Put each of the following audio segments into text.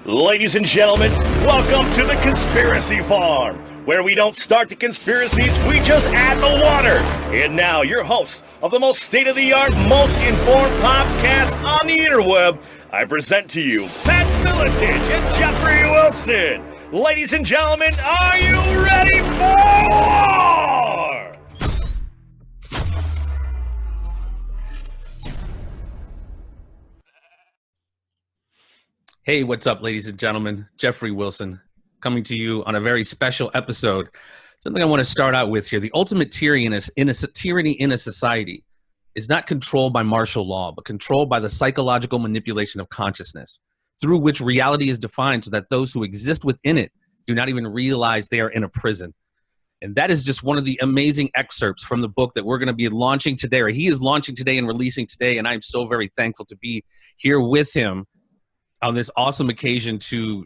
Ladies and gentlemen, welcome to the Conspiracy Farm, where we don't start the conspiracies, we just add the water. And now, your host of the most state-of-the-art, most informed podcast on the interweb, I present to you Pat Miletich and Jeffery Wilson. Ladies and gentlemen, are you ready for war? Hey, what's up, ladies and gentlemen? Jeffery Wilson coming to you on a very special episode. Something I want to start out with here. The ultimate tyranny in a society is not controlled by martial law, but controlled by the psychological manipulation of consciousness, through which reality is defined so that those who exist within it do not even realize they are in a prison. And that is just one of the amazing excerpts from the book that we're going to be launching today, or he is launching today and releasing today. And I'm so very thankful to be here with him on this awesome occasion to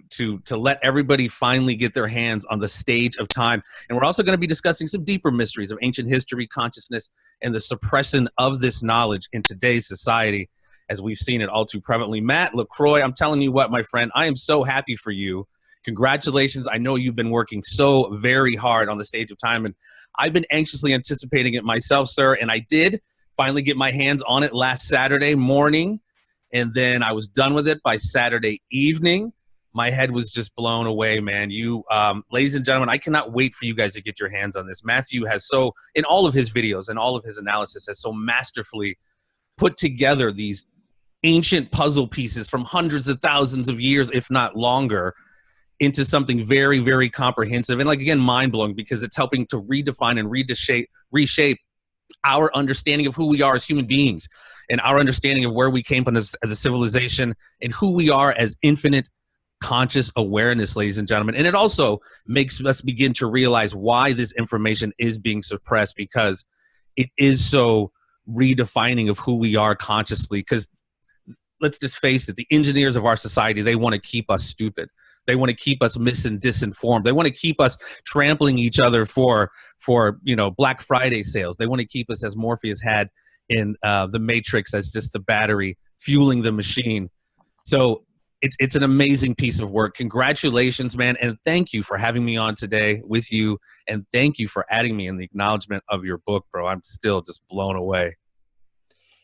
let everybody finally get their hands on the stage of time. And we're also going to be discussing some deeper mysteries of ancient history, consciousness, and the suppression of this knowledge in today's society, as we've seen it all too prevalently. Matt Lacroix, I'm telling you what, my friend, I am so happy for you. Congratulations. I know you've been working so very hard on the stage of time, and I've been anxiously anticipating it myself, sir, and I did finally get my hands on it last Saturday morning. And then I was done with it by Saturday evening. My head was just blown away, man. You, ladies and gentlemen, I cannot wait for you guys to get your hands on this. Matthew has so, in all of his videos and all of his analysis, has so masterfully put together these ancient puzzle pieces from hundreds of thousands of years, if not longer, into something very, very comprehensive. And like, again, mind-blowing, because it's helping to redefine and reshape our understanding of who we are as human beings, and our understanding of where we came from as a civilization, and who we are as infinite conscious awareness, ladies and gentlemen. And it also makes us begin to realize why this information is being suppressed, because it is so redefining of who we are consciously. Because let's just face it, the engineers of our society, they want to keep us stupid. They want to keep us disinformed. They want to keep us trampling each other for Black Friday sales. They want to keep us, as Morpheus had in the Matrix, as just the battery fueling the machine. So it's an amazing piece of work. Congratulations, man, and thank you for having me on today with you, and thank you for adding me in the acknowledgement of your book, bro. I'm still just blown away.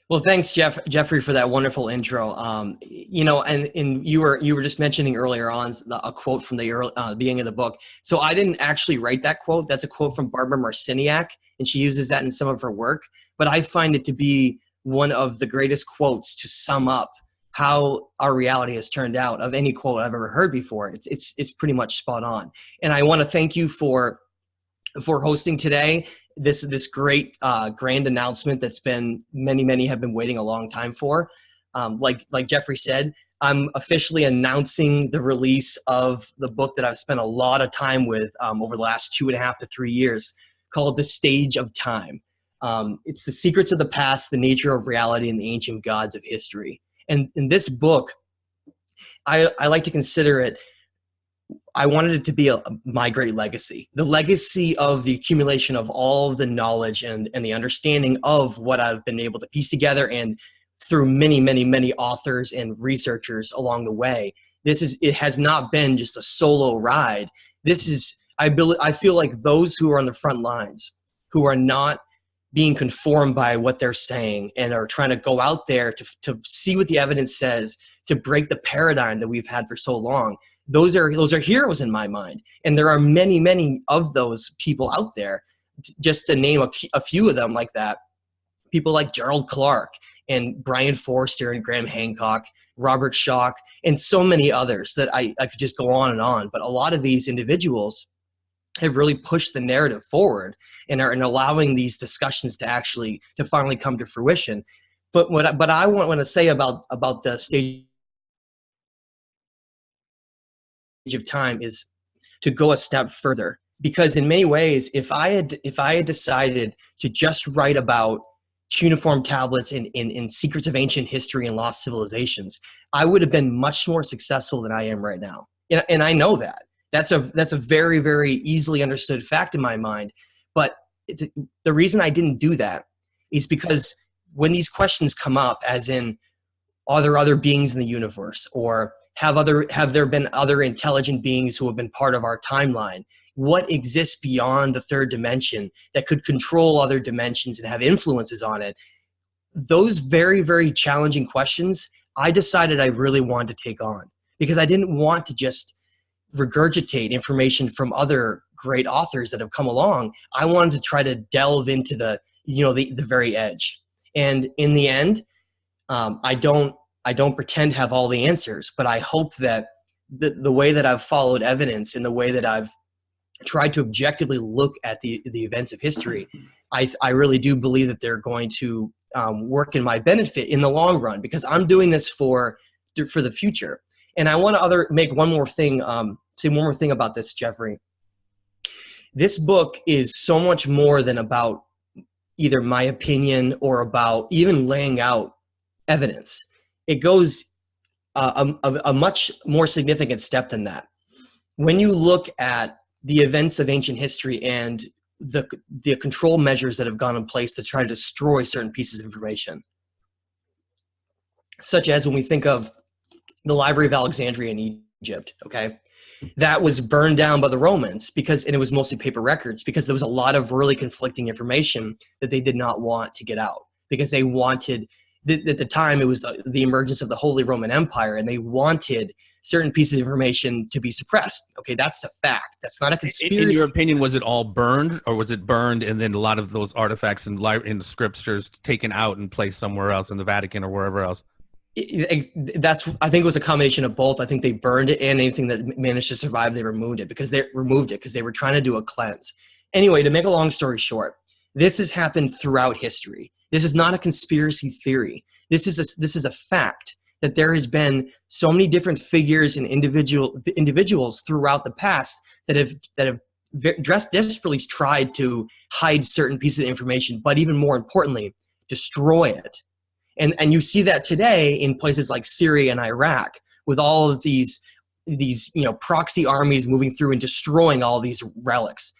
Well, thanks, Jeffrey, for that wonderful intro. And you were just mentioning earlier on a quote from the beginning of the book. So I didn't actually write that quote. That's a quote from Barbara Marciniak, and she uses that in some of her work. But I find it to be one of the greatest quotes to sum up how our reality has turned out of any quote I've ever heard before. It's pretty much spot on. And I want to thank you for hosting today. This great grand announcement that's been many have been waiting a long time for. Like Jeffrey said, I'm officially announcing the release of the book that I've spent a lot of time with over the last 2.5 to 3 years, called The Stage of Time. It's the secrets of the past, the nature of reality, and the ancient gods of history. And in this book, I like to consider it, I wanted it to be my great legacy, the legacy of the accumulation of all of the knowledge and the understanding of what I've been able to piece together, and through many authors and researchers along the way. It has not been just a solo ride. I feel like those who are on the front lines, who are not being conformed by what they're saying and are trying to go out there to see what the evidence says, to break the paradigm that we've had for so long. Those are heroes in my mind. And there are many of those people out there. Just to name a few of them like that, people like Gerald Clark and Brian Forster and Graham Hancock, Robert Schoch, and so many others that I could just go on and on. But a lot of these individuals have really pushed the narrative forward and are allowing these discussions to finally come to fruition. But what I want to say about the stage of time is to go a step further, because in many ways, if I had decided to just write about cuneiform tablets and secrets of ancient history and lost civilizations, I would have been much more successful than I am right now. And I know that. That's a very, very easily understood fact in my mind. But the reason I didn't do that is because when these questions come up, as in, are there other beings in the universe, or have there been other intelligent beings who have been part of our timeline? What exists beyond the third dimension that could control other dimensions and have influences on it? Those very, very challenging questions, I decided I really wanted to take on, because I didn't want to just regurgitate information from other great authors that have come along. I wanted to try to delve into the very edge. And in the end, I don't pretend to have all the answers, but I hope that the way that I've followed evidence and the way that I've tried to objectively look at the events of history, I really do believe that they're going to work in my benefit in the long run, because I'm doing this for the future. And I want to make one more thing, say one more thing about this, Jeffrey. This book is so much more than about either my opinion or about even laying out evidence. It goes a much more significant step than that. When you look at the events of ancient history and the control measures that have gone in place to try to destroy certain pieces of information, such as when we think of the Library of Alexandria in Egypt, okay? That was burned down by the Romans and it was mostly paper records, because there was a lot of really conflicting information that they did not want to get out, because they wanted, at the time, it was the emergence of the Holy Roman Empire, and they wanted certain pieces of information to be suppressed. Okay, that's a fact. That's not a conspiracy. In your opinion, was it all burned, or was it burned and then a lot of those artifacts and in the scriptures taken out and placed somewhere else in the Vatican or wherever else? I think it was a combination of both. I think they burned it, and anything that managed to survive, they removed it because they were trying to do a cleanse. Anyway, to make a long story short, this has happened throughout history. This is not a conspiracy theory. This is a fact that there has been so many different figures and individuals throughout the past that have desperately tried to hide certain pieces of information, but even more importantly, destroy it. And you see that today in places like Syria and Iraq, with all of these proxy armies moving through and destroying all these relics,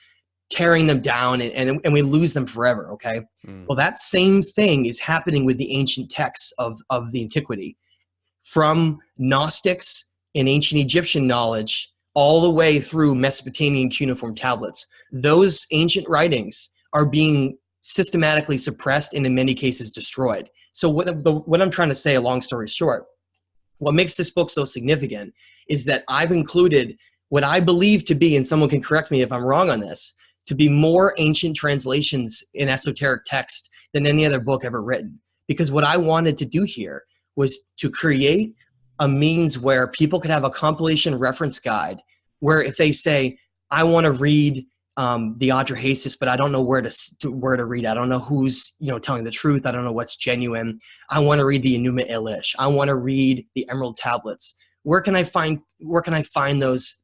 tearing them down, and we lose them forever, okay? Well, that same thing is happening with the ancient texts of the antiquity. From Gnostics and ancient Egyptian knowledge all the way through Mesopotamian cuneiform tablets, those ancient writings are being systematically suppressed and in many cases destroyed. So what I'm trying to say, a long story short, what makes this book so significant is that I've included what I believe to be, and someone can correct me if I'm wrong on this, to be more ancient translations in esoteric text than any other book ever written. Because what I wanted to do here was to create a means where people could have a compilation reference guide, where if they say, I want to read the Adrahasis, but I don't know where to read. I don't know who's telling the truth. I don't know what's genuine. I want to read the Enuma Elish. I want to read the Emerald Tablets. Where can I find those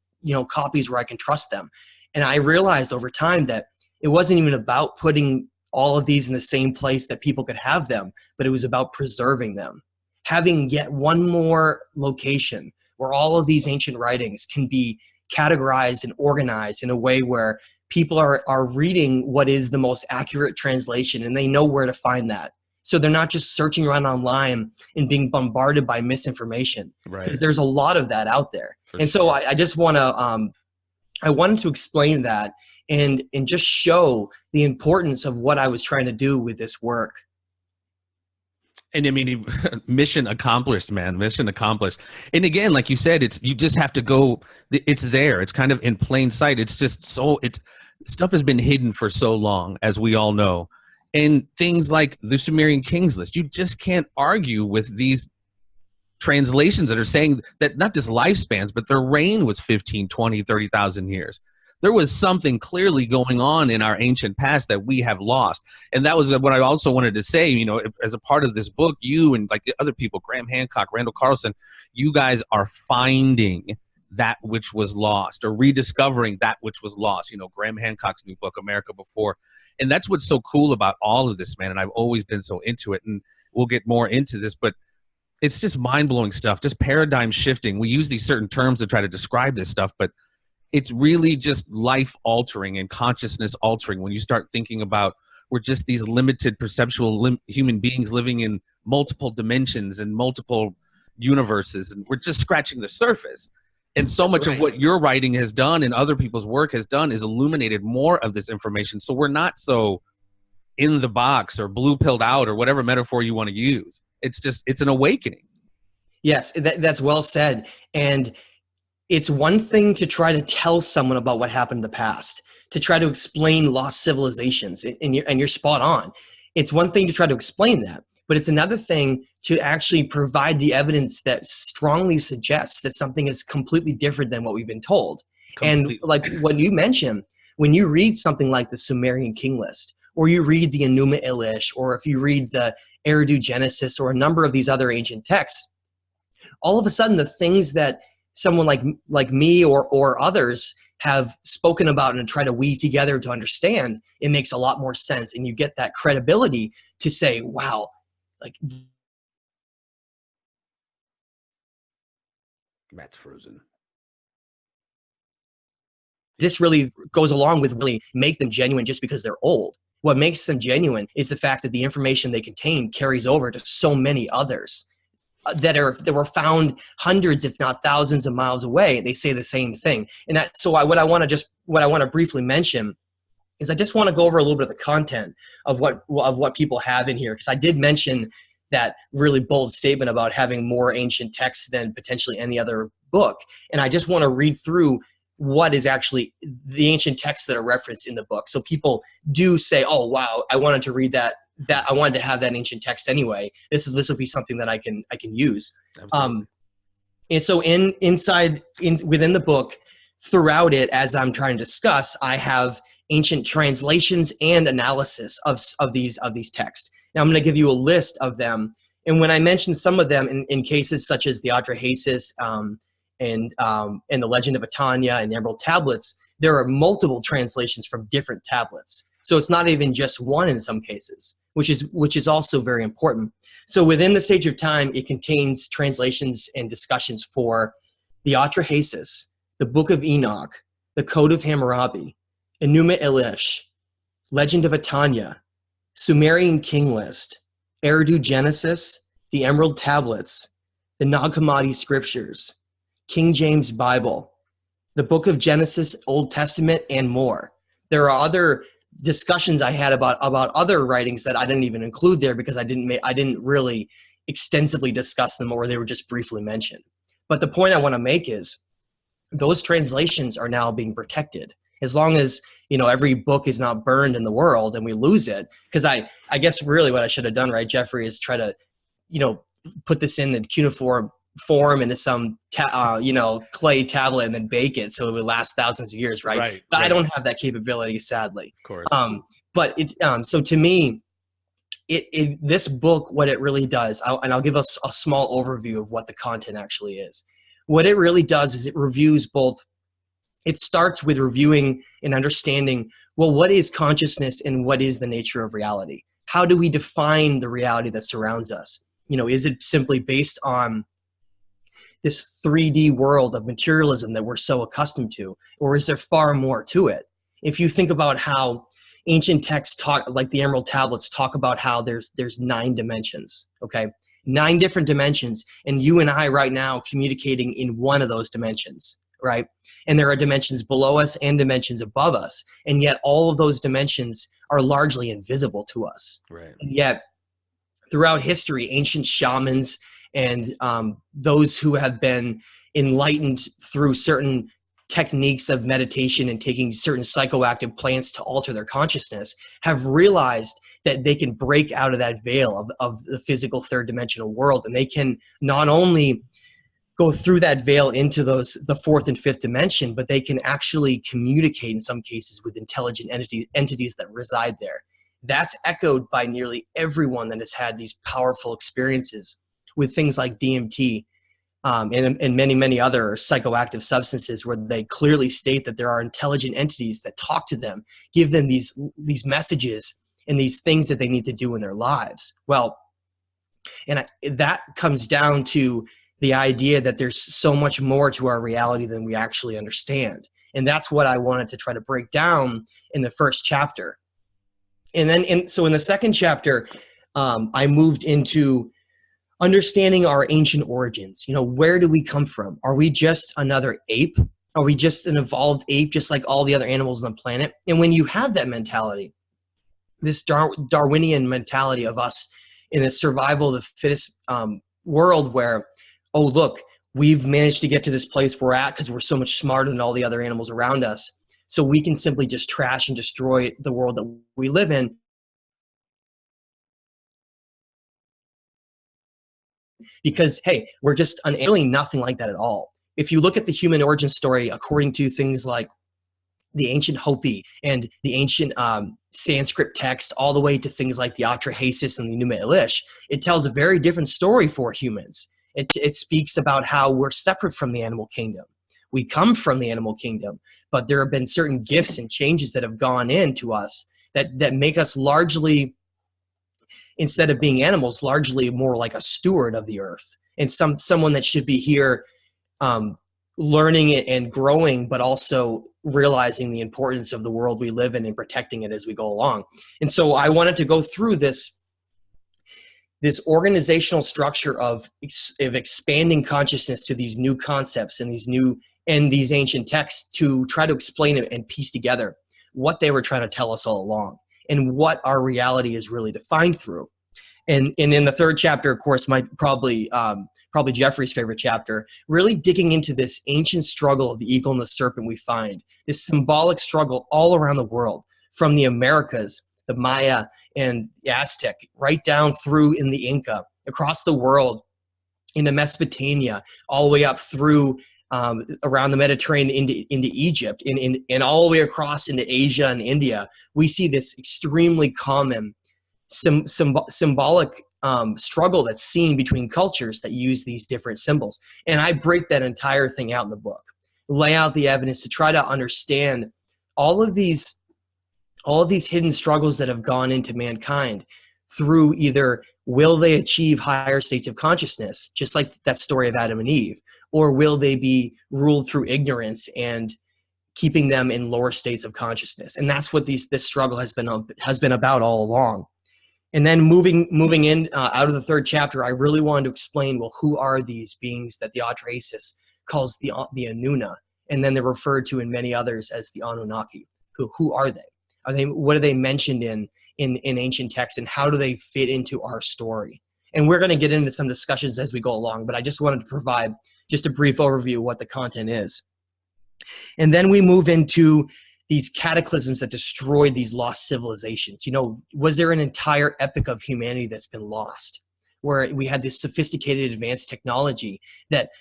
copies where I can trust them? And I realized over time that it wasn't even about putting all of these in the same place that people could have them, but it was about preserving them, having yet one more location where all of these ancient writings can be categorized and organized in a way where people are reading what is the most accurate translation, and they know where to find that. So they're not just searching around online and being bombarded by misinformation, because there's a lot of that out there. So I just want to, I wanted to explain that and just show the importance of what I was trying to do with this work. And I mean, mission accomplished, man. Mission accomplished. And again, like you said, you just have to go. It's there. It's kind of in plain sight. It's just stuff has been hidden for so long, as we all know. And things like the Sumerian Kings list, you just can't argue with these translations that are saying that not just lifespans, but their reign was 15, 20, 30,000 years. There was something clearly going on in our ancient past that we have lost. And that was what I also wanted to say, as a part of this book, you and like the other people, Graham Hancock, Randall Carlson, you guys are finding that which was lost, or rediscovering that which was lost. Graham Hancock's new book, America Before. And that's what's so cool about all of this, man. And I've always been so into it. And we'll get more into this, but it's just mind-blowing stuff, just paradigm shifting. We use these certain terms to try to describe this stuff, but it's really just life-altering and consciousness-altering when you start thinking about we're just these limited perceptual human beings living in multiple dimensions and multiple universes, and we're just scratching the surface. And so much of what your writing has done and other people's work has done is illuminated more of this information. So we're not so in the box or blue pilled out or whatever metaphor you want to use. It's an awakening. Yes, that's well said. And it's one thing to try to tell someone about what happened in the past, to try to explain lost civilizations, and you're spot on. It's one thing to try to explain that, but it's another thing to actually provide the evidence that strongly suggests that something is completely different than what we've been told. Completely. And like what you mentioned, when you read something like the Sumerian King List, or you read the Enuma Elish, or if you read the Eridu Genesis, or a number of these other ancient texts, all of a sudden the things that someone like me or others have spoken about and try to weave together to understand, it makes a lot more sense, and you get that credibility to say, wow, like Matt's frozen. This really goes along with really make them genuine just because they're old. What makes them genuine is the fact that the information they contain carries over to so many others that were found hundreds, if not thousands of miles away. They say the same thing. And what I want to briefly mention is I just want to go over a little bit of the content of what people have in here, because I did mention that really bold statement about having more ancient texts than potentially any other book. And I just want to read through what is actually the ancient texts that are referenced in the book. So people do say, oh, wow, I wanted to read that I wanted to have that ancient text anyway. This will be something that I can use. Absolutely. And so within the book, throughout it, as I'm trying to discuss, I have ancient translations and analysis of these texts. Now I'm going to give you a list of them. And when I mention some of them in cases such as the Atrahasis and the Legend of Atanya and the Emerald Tablets, there are multiple translations from different tablets. So it's not even just one in some cases, which is also very important. So within the Sage of Time, it contains translations and discussions for the Atrahasis, the Book of Enoch, the Code of Hammurabi, Enuma Elish, Legend of Atanya, Sumerian King List, Eridu Genesis, the Emerald Tablets, the Nag Hammadi Scriptures, King James Bible, the Book of Genesis, Old Testament, and more. There are other discussions I had about other writings that I didn't even include there because I didn't really extensively discuss them, or they were just briefly mentioned. But the point I want to make is those translations are now being protected. As long as, every book is not burned in the world and we lose it. Because I guess really what I should have done, right, Jeffrey, is try to, put this in the cuneiform form into some clay tablet and then bake it so it would last thousands of years, right? But I don't have that capability, sadly. Of course. But so to me, this book, what it really does, and I'll give us a small overview of what the content actually is. What it really does is it reviews both. It starts with reviewing and understanding, well, what is consciousness and what is the nature of reality? How do we define the reality that surrounds us? Is it simply based on this 3D world of materialism that we're so accustomed to, or is there far more to it? If you think about how ancient texts talk, like the Emerald Tablets, talk about how there's 9 dimensions, okay? 9 different dimensions, and you and I right now communicating in one of those dimensions, right? And there are dimensions below us and dimensions above us, and yet all of those dimensions are largely invisible to us. Right. And yet, throughout history, ancient shamans and those who have been enlightened through certain techniques of meditation and taking certain psychoactive plants to alter their consciousness have realized that they can break out of that veil of the physical third dimensional world, and they can not only go through that veil into the fourth and fifth dimension, but they can actually communicate in some cases with intelligent entities that reside there. That's echoed by nearly everyone that has had these powerful experiences with things like DMT and many, many other psychoactive substances, where they clearly state that there are intelligent entities that talk to them, give them these messages and these things that they need to do in their lives. Well, and that comes down to the idea that there's so much more to our reality than we actually understand. And that's what I wanted to try to break down in the first chapter. And then, so in the second chapter, I moved into understanding our ancient origins. Where do we come from? Are we just another ape? Are we just an evolved ape, just like all the other animals on the planet? And when you have that mentality, this Darwinian mentality of us in the survival of the fittest world where, oh, look, we've managed to get to this place we're at because we're so much smarter than all the other animals around us. So we can simply just trash and destroy the world that we live in. Because, hey, we're just really nothing like that at all. If you look at the human origin story, according to things like the ancient Hopi and the ancient Sanskrit text, all the way to things like the Atrahasis and the Enuma Elish, it tells a very different story for humans. It speaks about how we're separate from the animal kingdom. We come from the animal kingdom, but there have been certain gifts and changes that have gone into us that make us largely, instead of being animals, largely more like a steward of the earth, and someone that should be here learning it and growing, but also realizing the importance of the world we live in and protecting it as we go along. And so I wanted to go through this organizational structure of expanding consciousness to these new concepts and these ancient texts to try to explain it and piece together what they were trying to tell us all along and what our reality is really defined through. And in the third chapter, of course, probably Jeffrey's favorite chapter, really digging into this ancient struggle of the eagle and the serpent we find, this symbolic struggle all around the world, from the Americas, the Maya and the Aztec, right down through in the Inca, across the world, into Mesopotamia, all the way up through around the Mediterranean into Egypt, and all the way across into Asia and India. We see this extremely common symbolic struggle that's seen between cultures that use these different symbols. And I break that entire thing out in the book, lay out the evidence to try to understand all of these hidden struggles that have gone into mankind through either will they achieve higher states of consciousness, just like that story of Adam and Eve, or will they be ruled through ignorance and keeping them in lower states of consciousness. And that's what this struggle has been about all along. And then moving in out of the third chapter, I really wanted to explain, well, who are these beings that the Atrahasis calls the Anuna, and then they're referred to in many others as the Anunnaki. Who are they? What are they mentioned in ancient texts, and how do they fit into our story? And we're going to get into some discussions as we go along, but I just wanted to provide just a brief overview of what the content is. And then we move into these cataclysms that destroyed these lost civilizations. Was there an entire epoch of humanity that's been lost, where we had this sophisticated advanced technology that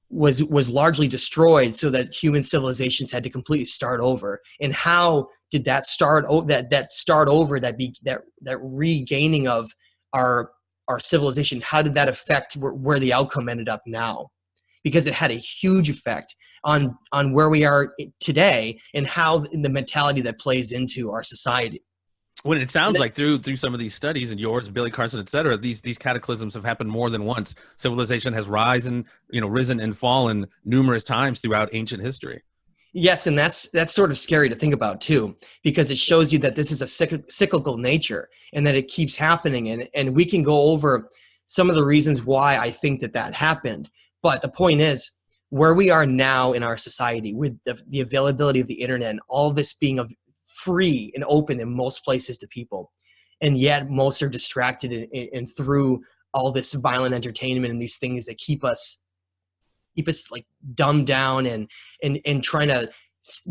was largely destroyed, so that human civilizations had to completely start over? And how did that start over, that regaining of our civilization, how did that affect where the outcome ended up now? Because it had a huge effect on where we are today and how the mentality that plays into our society. When it sounds like through some of these studies, and yours, Billy Carson, et cetera, these cataclysms have happened more than once. Civilization has risen and fallen numerous times throughout ancient history. Yes, and that's sort of scary to think about too, because it shows you that this is a cyclical nature and that it keeps happening. And we can go over some of the reasons why I think that happened. But the point is, where we are now in our society with the availability of the internet and all this being free and open in most places to people, and yet most are distracted and through all this violent entertainment and these things that keep us like dumbed down and trying to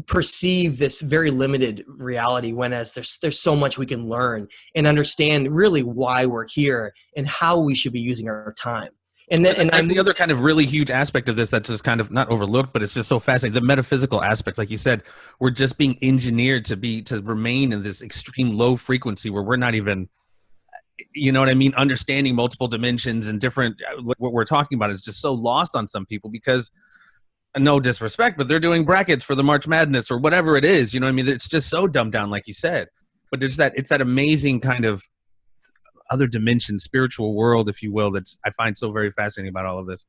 perceive this very limited reality, when as there's so much we can learn and understand really why we're here and how we should be using our time. And that's the other kind of really huge aspect of this that's just kind of not overlooked, but it's just so fascinating. The metaphysical aspect, like you said, we're just being engineered to remain in this extreme low frequency where we're not even, understanding multiple dimensions and different, what we're talking about is just so lost on some people because, no disrespect, but they're doing brackets for the March Madness or whatever it is. It's just so dumbed down, like you said. But it's that amazing kind of other dimension, spiritual world, if you will, that's I find so very fascinating about all of this.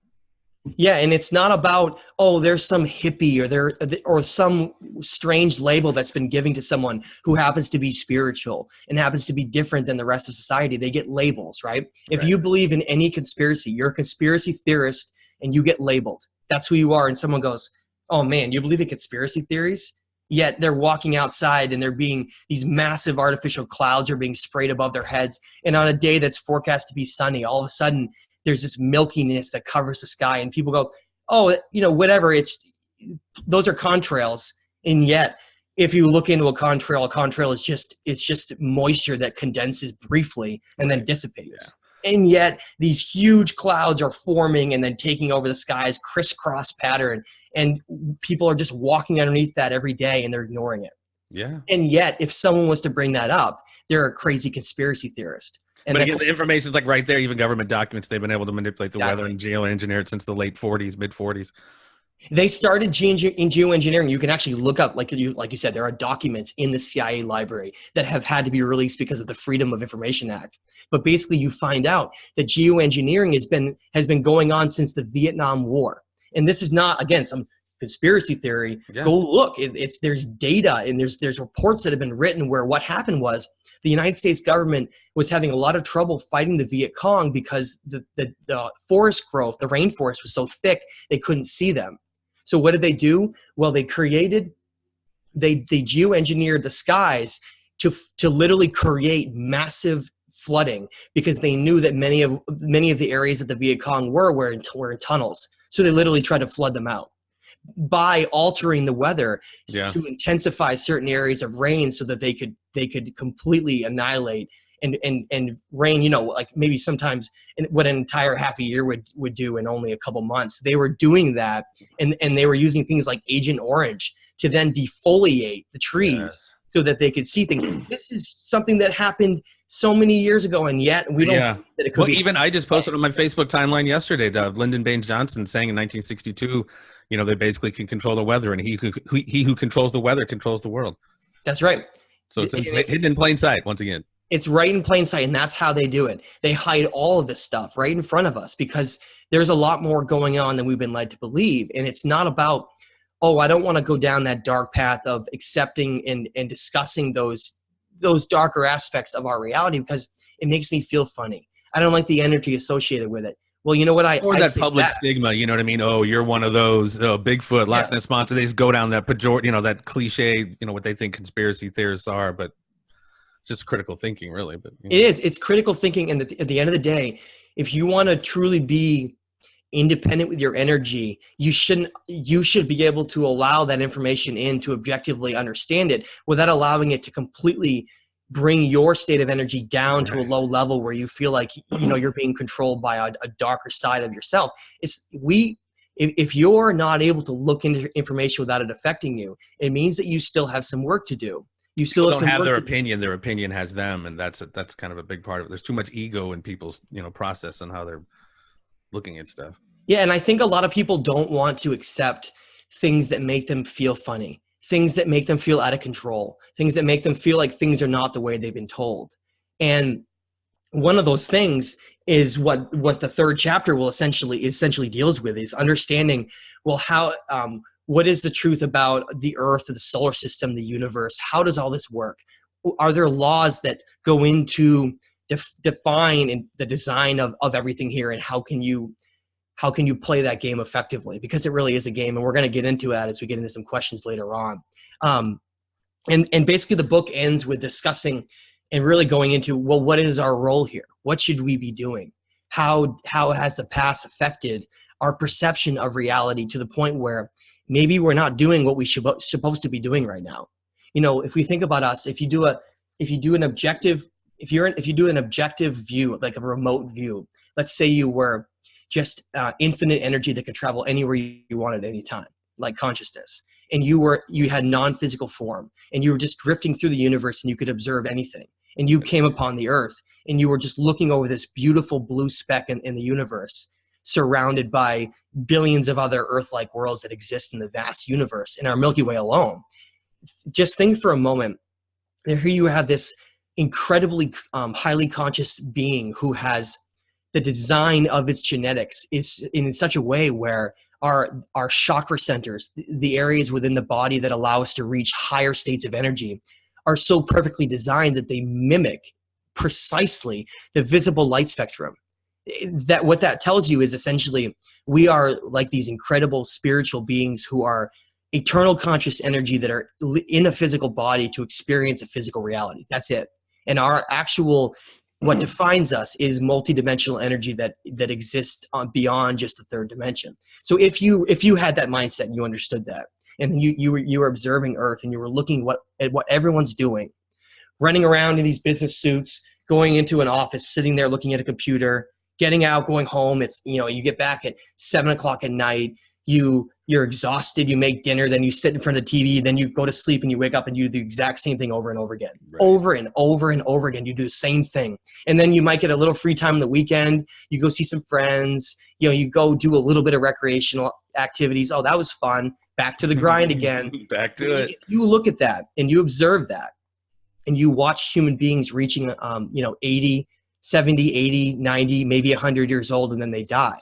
Yeah, and it's not about, oh, there's some hippie or some strange label that's been given to someone who happens to be spiritual and happens to be different than the rest of society. They get labels, right? If Right. you believe in any conspiracy, you're a conspiracy theorist and you get labeled. That's who you are. And someone goes, oh man, you believe in conspiracy theories? Yet they're walking outside and these massive artificial clouds are being sprayed above their heads. And on a day that's forecast to be sunny, all of a sudden there's this milkiness that covers the sky, and people go, oh, whatever, those are contrails. And yet if you look into a contrail is just moisture that condenses briefly and then dissipates. Yeah. And yet these huge clouds are forming and then taking over the sky's crisscross pattern, and people are just walking underneath that every day and they're ignoring it. Yeah. And yet if someone was to bring that up, they're a crazy conspiracy theorist. And but again, the information's like right there. Even government documents, they've been able to manipulate the weather and geoengineer it since the late 40s, mid 40s. They started in geoengineering. You can actually look up, like you said, there are documents in the CIA library that have had to be released because of the Freedom of Information Act. But basically, you find out that geoengineering has been going on since the Vietnam War. And this is not, again, some conspiracy theory. Yeah. Go look. There's data and there's reports that have been written where what happened was the United States government was having a lot of trouble fighting the Viet Cong because the forest growth, the rainforest was so thick they couldn't see them. So what did they do? Well, they geoengineered the skies to literally create massive flooding, because they knew that many of the areas that the Viet Cong were in tunnels. So they literally tried to flood them out by altering the weather to intensify certain areas of rain so that they could completely annihilate and rain, like maybe sometimes what an entire half a year would do in only a couple months. They were doing that, and they were using things like Agent Orange to then defoliate the trees so that they could see things. This is something that happened so many years ago, and yet we don't think that it could be. Even I just posted on my Facebook timeline yesterday, Lyndon Baines Johnson saying in 1962, they basically can control the weather, and he who controls the weather controls the world. That's right. So it's hidden in plain sight once again. It's right in plain sight, and that's how they do it. They hide all of this stuff right in front of us because there's a lot more going on than we've been led to believe. And it's not about, oh, I don't want to go down that dark path of accepting and discussing those darker aspects of our reality because it makes me feel funny. I don't like the energy associated with it. Well, you know what? Or that public stigma, you know what I mean? Oh, you're one of those, Bigfoot, Loch Ness Monster. They just go down that that cliche, what they think conspiracy theorists are, but it's just critical thinking, really. But it is. It's critical thinking, and at the end of the day, if you want to truly be independent with your energy, you should be able to allow that information in to objectively understand it without allowing it to completely bring your state of energy down to a low level where you feel like you're being controlled by a darker side of yourself. If you're not able to look into information without it affecting you, it means that you still have some work to do. You still don't have their opinion. Their opinion has them, and that's kind of a big part of it. There's too much ego in people's process on how they're looking at stuff. Yeah, and I think a lot of people don't want to accept things that make them feel funny, things that make them feel out of control, things that make them feel like things are not the way they've been told. And one of those things is what the third chapter will essentially deals with, is understanding, well, how what is the truth about the Earth, the solar system, the universe? How does all this work? Are there laws that go into define the design of everything here, and how can you play that game effectively? Because it really is a game, and we're going to get into that as we get into some questions later on. And basically the book ends with discussing and really going into, well, what is our role here? What should we be doing? How has the past affected our perception of reality to the point where maybe we're not doing what we supposed to be doing right now? If we think about us, if you do an objective view, like a remote view, let's say you were just infinite energy that could travel anywhere you want at any time, like consciousness, and you had non-physical form, and you were just drifting through the universe, and you could observe anything, and you came upon the Earth, and you were just looking over this beautiful blue speck in the universe, surrounded by billions of other Earth-like worlds that exist in the vast universe, in our Milky Way alone. Just think for a moment that here you have this incredibly highly conscious being who has the design of its genetics is in such a way where our chakra centers, the areas within the body that allow us to reach higher states of energy, are so perfectly designed that they mimic precisely the visible light spectrum. That what that tells you is essentially we are like these incredible spiritual beings who are eternal conscious energy that are in a physical body to experience a physical reality. That's it. And our actual, what defines us is multidimensional energy that exists beyond just the third dimension. So if you had that mindset and you understood that, and then you were observing Earth and you were looking at what everyone's doing, running around in these business suits, going into an office, sitting there looking at a computer, getting out, going home. It's, you get back at 7 o'clock at night, you're exhausted, you make dinner, then you sit in front of the TV, then you go to sleep and you wake up and you do the exact same thing over and over again. Right. Over and over and over again, you do the same thing. And then you might get a little free time on the weekend, you go see some friends, you go do a little bit of recreational activities. Oh, that was fun. Back to the grind again. Back to it. You look at that and you observe that and you watch human beings reaching 80, 70, 80, 90, maybe 100 years old, and then they die.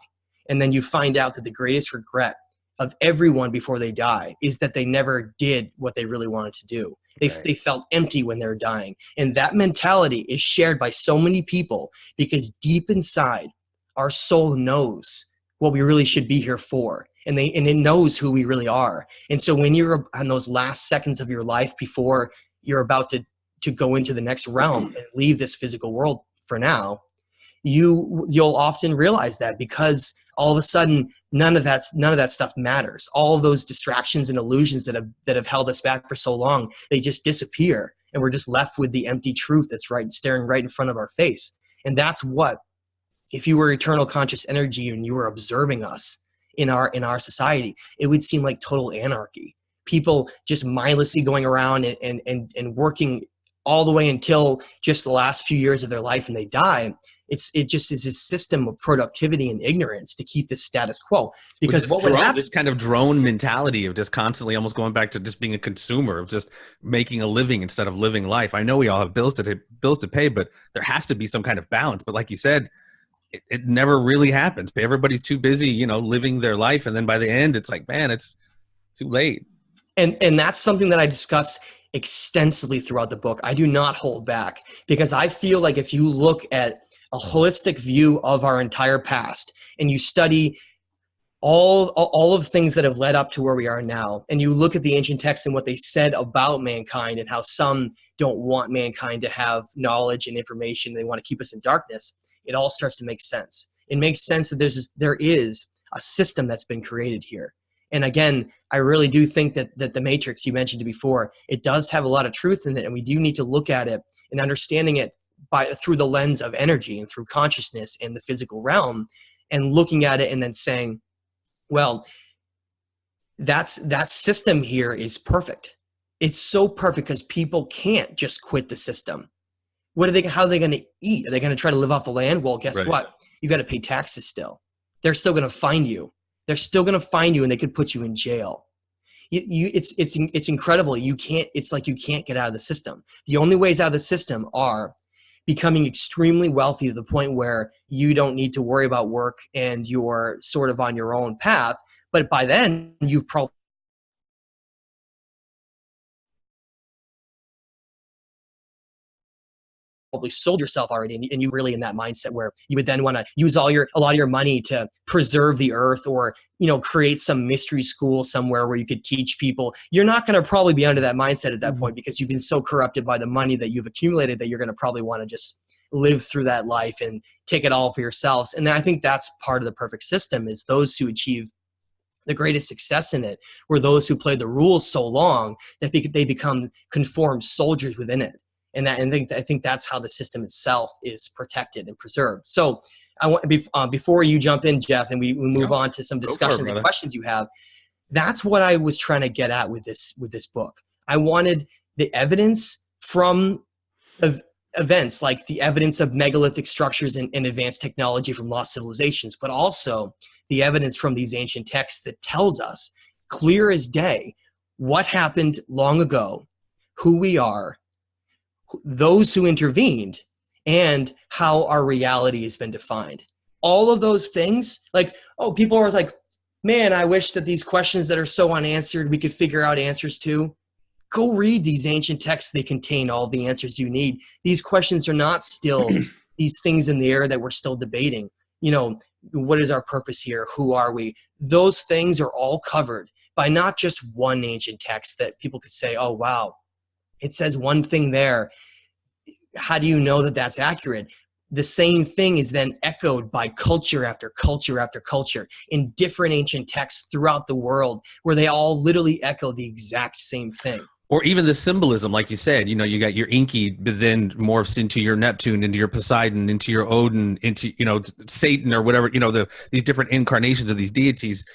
And then you find out that the greatest regret of everyone before they die is that they never did what they really wanted to do. They felt empty when they were dying. And that mentality is shared by so many people because deep inside, our soul knows what we really should be here for. And it knows who we really are. And so when you're on those last seconds of your life before you're about to go into the next realm and leave this physical world for now, you'll often realize that because all of a sudden none of that stuff matters. All of those distractions and illusions that have held us back for so long, they just disappear, and we're just left with the empty truth that's staring right in front of our face. And that's what, if you were eternal conscious energy and you were observing us in our society, it would seem like total anarchy. People just mindlessly going around and working all the way until just the last few years of their life and they die. It just is a system of productivity and ignorance to keep this status quo. Because what would happen, this kind of drone mentality of just constantly almost going back to just being a consumer, of just making a living instead of living life. I know we all have bills to pay, but there has to be some kind of balance. But like you said, it never really happens. Everybody's too busy, living their life, and then by the end, it's like, man, it's too late. And that's something that I discuss extensively throughout the book. I do not hold back, because I feel like if you look at a holistic view of our entire past and you study all of the things that have led up to where we are now, and you look at the ancient texts and what they said about mankind and how some don't want mankind to have knowledge and information, they want to keep us in darkness, it all starts to make sense. It makes sense that there is a system that's been created here. And again, I really do think that the Matrix you mentioned before, it does have a lot of truth in it, and we do need to look at it and understanding it through the lens of energy and through consciousness and the physical realm, and looking at it and then saying, well, that system here is perfect. It's so perfect because people can't just quit the system. How are they going to eat? Are they going to try to live off the land? Well, guess what? You got to pay taxes still. They're still going to find you. They're still going to find you, and they could put you in jail. It's incredible. It's like you can't get out of the system. The only ways out of the system are becoming extremely wealthy to the point where you don't need to worry about work and you're sort of on your own path. But by then, you've probably sold yourself already, and you really in that mindset where you would then want to use a lot of your money to preserve the earth, or create some mystery school somewhere where you could teach people. You're not going to probably be under that mindset at that point, because you've been so corrupted by the money that you've accumulated that you're going to probably want to just live through that life and take it all for yourselves. And I think that's part of the perfect system, is those who achieve the greatest success in it were those who played the rules so long that they become conformed soldiers within it. And I think that's how the system itself is protected and preserved. So I want before you jump in, Jeff, and we move on to some discussions and questions you have. That's what I was trying to get at with this book. I wanted the evidence from events, like the evidence of megalithic structures and advanced technology from lost civilizations, but also the evidence from these ancient texts that tells us clear as day what happened long ago, who we are, those who intervened, and how our reality has been defined. all of those things, like, oh, people are like, man, I wish that these questions that are so unanswered, we could figure out answers to. Go read these ancient texts. They contain all the answers you need. These questions are not still these things in the air that we're still debating. You know, what is our purpose here? Who are we? Those things are all covered by not just one ancient text that people could say, oh, wow, it says one thing there. How do you know that that's accurate? The same thing is then echoed by culture after culture after culture in different ancient texts throughout the world, where they all literally echo the exact same thing. Or even the symbolism, like you said, you know, you got your Enki, but then morphs into your Neptune, into your Poseidon, into your Odin, into, you know, Satan or whatever, you know, these different incarnations of these deities.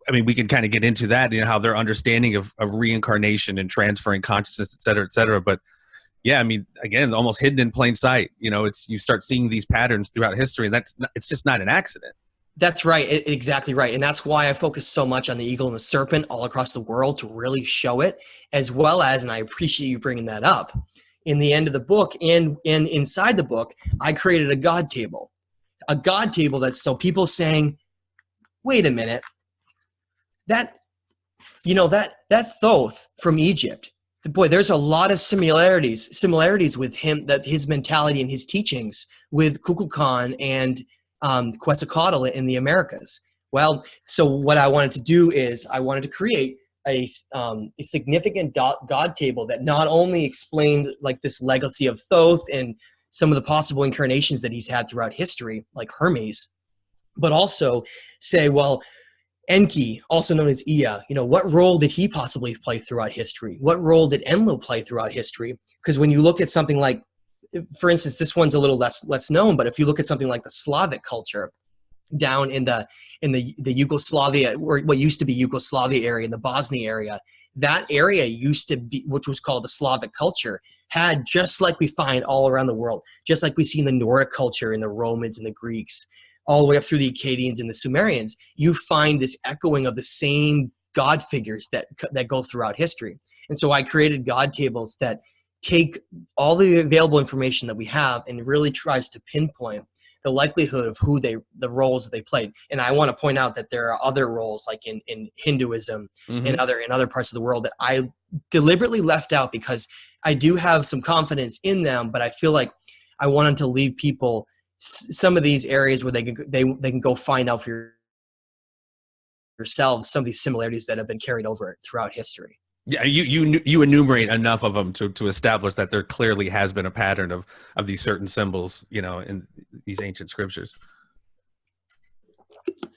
I mean, we can kind of get into that, you know, how their understanding of reincarnation and transferring consciousness, et cetera, et cetera. But yeah, I mean, again, almost hidden in plain sight. You know, you start seeing these patterns throughout history, and it's just not an accident. That's right. Exactly right. And that's why I focus so much on the eagle and the serpent all across the world, to really show it, as well as, and I appreciate you bringing that up, in the end of the book and inside the book, I created a God table. A God table that's so people saying, wait a minute, that Thoth from Egypt, boy, there's a lot of similarities with him, that his mentality and his teachings with Kukulkan and Quetzalcoatl in the Americas. Well, so what I wanted to do is I wanted to create a significant God table that not only explained like this legacy of Thoth and some of the possible incarnations that he's had throughout history, like Hermes, but also say, well, Enki, also known as Ea, you know, what role did he possibly play throughout history? What role did Enlil play throughout history? Because when you look at something like, for instance, this one's a little less known, but if you look at something like the Slavic culture down in the Yugoslavia, or what used to be Yugoslavia area, in the Bosnia area, that area used to be, which was called the Slavic culture, had, just like we find all around the world, just like we see in the Nordic culture, in the Romans and the Greeks, all the way up through the Akkadians and the Sumerians, you find this echoing of the same God figures that go throughout history. And so I created God tables that take all the available information that we have and really tries to pinpoint the likelihood of the roles that they played. And I want to point out that there are other roles, like in Hinduism and in other parts of the world, that I deliberately left out because I do have some confidence in them, but I feel like I wanted to leave people some of these areas where they can go find out for yourselves some of these similarities that have been carried over throughout history. Yeah, you enumerate enough of them to establish that there clearly has been a pattern of these certain symbols, you know, in these ancient scriptures.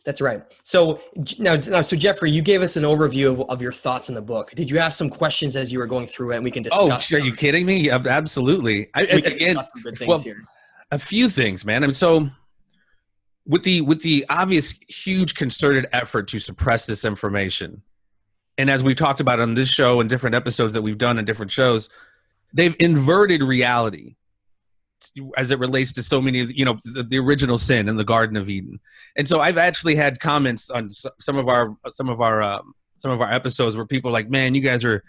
That's right. So now, so Jeffrey, you gave us an overview of your thoughts in the book. Did you have some questions as you were going through it, and we can discuss? Oh, are you kidding me? Absolutely. We can discuss some good things here. A few things, man. I mean, so with the obvious huge concerted effort to suppress this information, and as we've talked about on this show and different episodes that we've done in different shows, they've inverted reality as it relates to so many, you know, the original sin in the Garden of Eden. And so I've actually had comments on some of our episodes where people are like, man, you guys are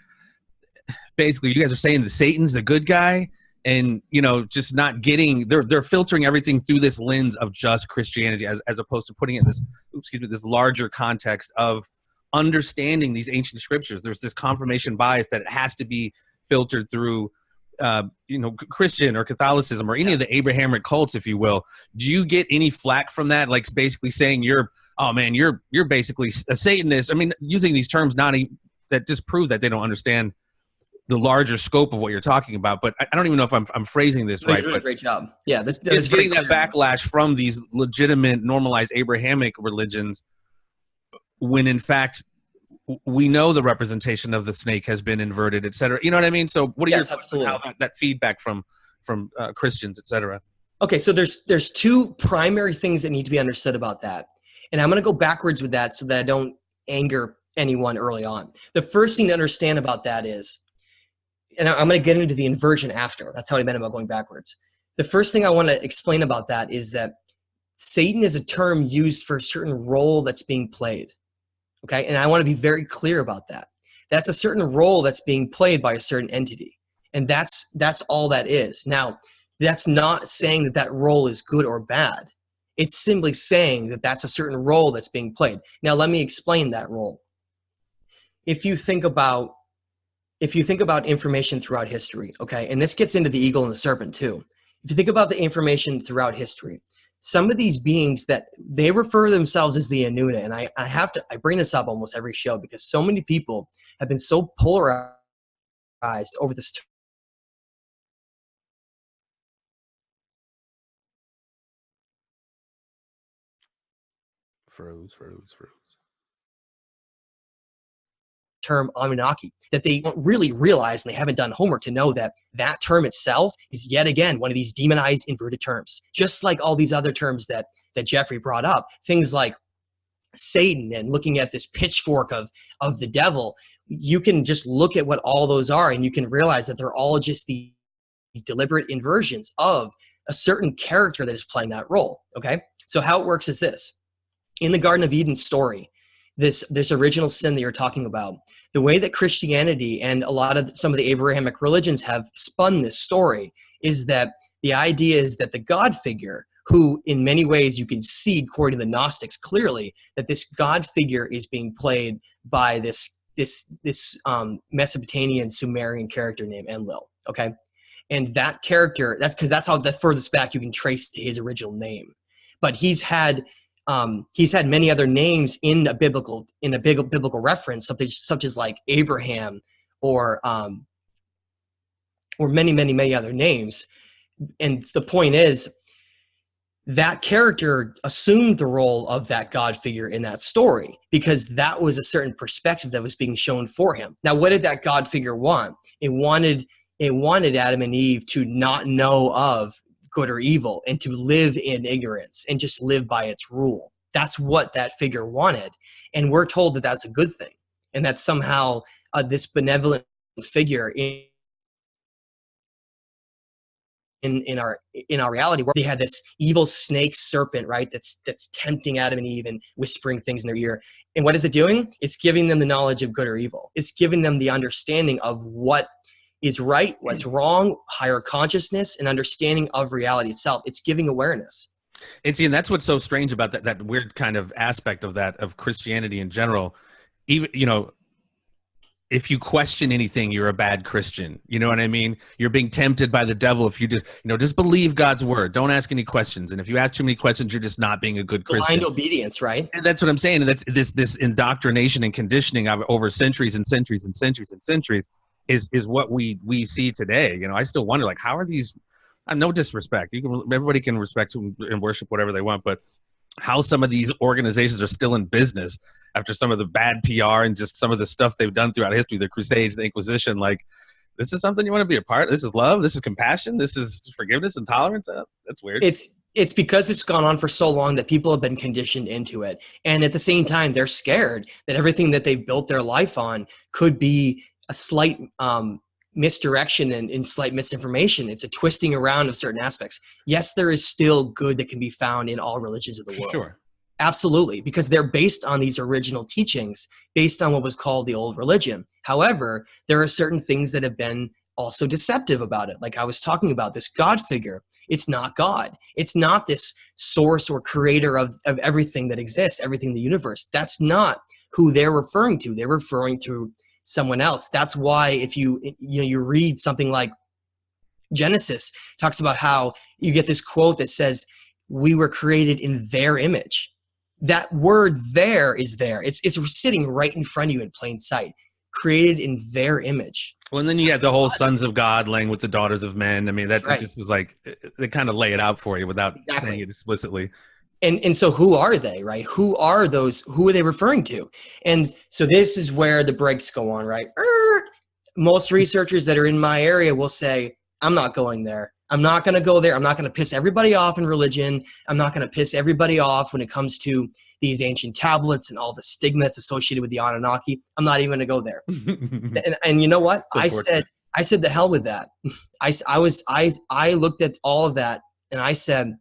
saying that Satan's the good guy, and, you know, just not getting, they're filtering everything through this lens of just Christianity, as opposed to putting it in this larger context of understanding these ancient scriptures. There's this confirmation bias that it has to be filtered through you know, Christian or Catholicism or any of the Abrahamic cults, if you will. Do you get any flack from that? Like basically saying you're basically a Satanist. I mean, using these terms that just prove that they don't understand the larger scope of what you're talking about. But I don't even know if I'm phrasing this right. You're doing a great job. Yeah, just getting that backlash from these legitimate, normalized Abrahamic religions, when in fact we know the representation of the snake has been inverted, et cetera. You know what I mean? So what are your thoughts on how that feedback from Christians, et cetera? Okay, so there's two primary things that need to be understood about that. And I'm going to go backwards with that so that I don't anger anyone early on. The first thing to understand about that is, and I'm going to get into the inversion after. That's how I meant about going backwards. The first thing I want to explain about that is that Satan is a term used for a certain role that's being played. Okay, and I want to be very clear about that. That's a certain role that's being played by a certain entity, and that's all that is. Now, that's not saying that role is good or bad. It's simply saying that that's a certain role that's being played. Now, let me explain that role. If you think about information throughout history, okay, and this gets into the eagle and the serpent too. If you think about the information throughout history, some of these beings that they refer to themselves as the Anuna, and I bring this up almost every show because so many people have been so polarized over this Froze. term Anunnaki, that they don't really realize, and they haven't done homework to know that that term itself is yet again one of these demonized inverted terms, just like all these other terms that Jeffrey brought up, things like Satan and looking at this pitchfork of the devil. You can just look at what all those are and you can realize that they're all just these deliberate inversions of a certain character that is playing that role. Okay, so how it works is this: in the Garden of Eden story, this original sin that you're talking about, the way that Christianity and a lot of some of the Abrahamic religions have spun this story is that the idea is that the God figure, who in many ways you can see, according to the Gnostics clearly, that this God figure is being played by this Mesopotamian Sumerian character named Enlil. Okay, and that character, that's because that's how the furthest back you can trace to his original name. But he's had many other names in a biblical reference, something such as like Abraham or many other names. And the point is, that character assumed the role of that God figure in that story because that was a certain perspective that was being shown for him. Now, what did that God figure want? It wanted Adam and Eve to not know of good or evil and to live in ignorance and just live by its rule. That's what that figure wanted. And we're told that that's a good thing. And that somehow this benevolent figure in our reality, where they had this evil snake serpent, right? That's tempting Adam and Eve and whispering things in their ear. And what is it doing? It's giving them the knowledge of good or evil. It's giving them the understanding of what is right, what's wrong, higher consciousness, and understanding of reality itself. It's giving awareness. And see, and that's what's so strange about that weird kind of aspect of that, of Christianity in general. Even, if you question anything, you're a bad Christian. You know what I mean? You're being tempted by the devil if you just believe God's word. Don't ask any questions. And if you ask too many questions, you're just not being a good Christian. Blind obedience, right? And that's what I'm saying. And that's this indoctrination and conditioning of over centuries and centuries and centuries and centuries is what we see today. I still wonder, like, how are these? No disrespect. Everybody can respect and worship whatever they want, but how some of these organizations are still in business after some of the bad PR and just some of the stuff they've done throughout history, the Crusades, the Inquisition. Like, this is something you want to be a part of. This is love. This is compassion. This is forgiveness and tolerance. That's weird. It's because it's gone on for so long that people have been conditioned into it. And at the same time, they're scared that everything that they've built their life on could be a slight misdirection and slight misinformation. It's a twisting around of certain aspects. Yes, there is still good that can be found in all religions of the world. Sure. Absolutely, because they're based on these original teachings, based on what was called the old religion. However, there are certain things that have been also deceptive about it. Like I was talking about, this God figure. It's not God. It's not this source or creator of everything that exists, everything in the universe. That's not who they're referring to. They're referring to someone else. That's why if you read something like Genesis, talks about how you get this quote that says, "We were created in their image." That word "there" is there. It's sitting right in front of you in plain sight. Created in their image. Well, and then you have the whole sons of God laying with the daughters of men. I mean, that right. just was like, they kind of lay it out for you without saying it explicitly. And so who are they, right? Who are those? Who are they referring to? And so this is where the breaks go on, right? Most researchers that are in my area will say, I'm not going there. I'm not going to go there. I'm not going to piss everybody off in religion. I'm not going to piss everybody off when it comes to these ancient tablets and all the stigma that's associated with the Anunnaki. I'm not even going to go there. and you know what? I said the hell with that. I looked at all of that and I said,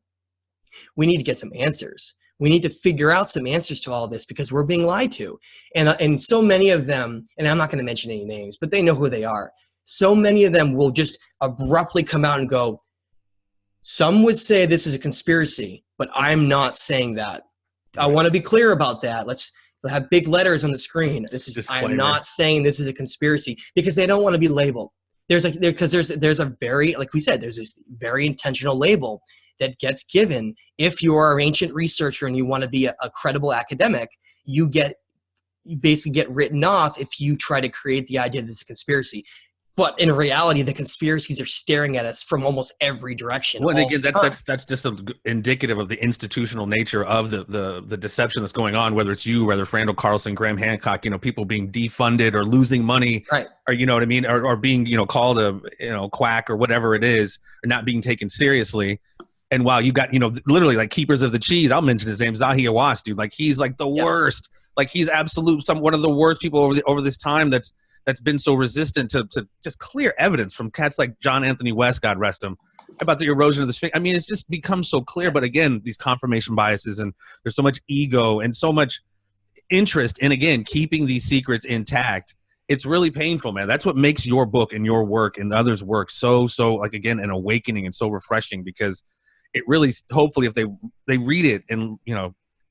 we need to get some answers. We need to figure out some answers to all this because we're being lied to. And so many of them, and I'm not going to mention any names, but they know who they are. So many of them will just abruptly come out and go, some would say this is a conspiracy, But I'm not saying that. I want to be clear about that. Let's have big letters on the screen. I'm not saying this is a conspiracy, because they don't want to be labeled. There's a very, like we said, there's this very intentional label that gets given. If you are an ancient researcher and you want to be a credible academic, you basically get written off if you try to create the idea that it's a conspiracy. But in reality, the conspiracies are staring at us from almost every direction. Well, and again, that's just indicative of the institutional nature of the deception that's going on, whether it's you, whether it's Randall Carlson, Graham Hancock, people being defunded or losing money, right? Or you know what I mean, or being called a quack or whatever it is, or not being taken seriously. And while you got literally like keepers of the cheese, I'll mention his name, Zahi Hawass, dude. Like he's like the worst. Like he's one of the worst people over this time that's been so resistant to just clear evidence from cats like John Anthony West, God rest him, about the erosion of the Sphinx. I mean, it's just become so clear. But again, these confirmation biases, and there's so much ego and so much interest in, again, keeping these secrets intact. It's really painful, man. That's what makes your book and your work and others' work so like, again, an awakening and so refreshing, because it really, hopefully, if they read it and,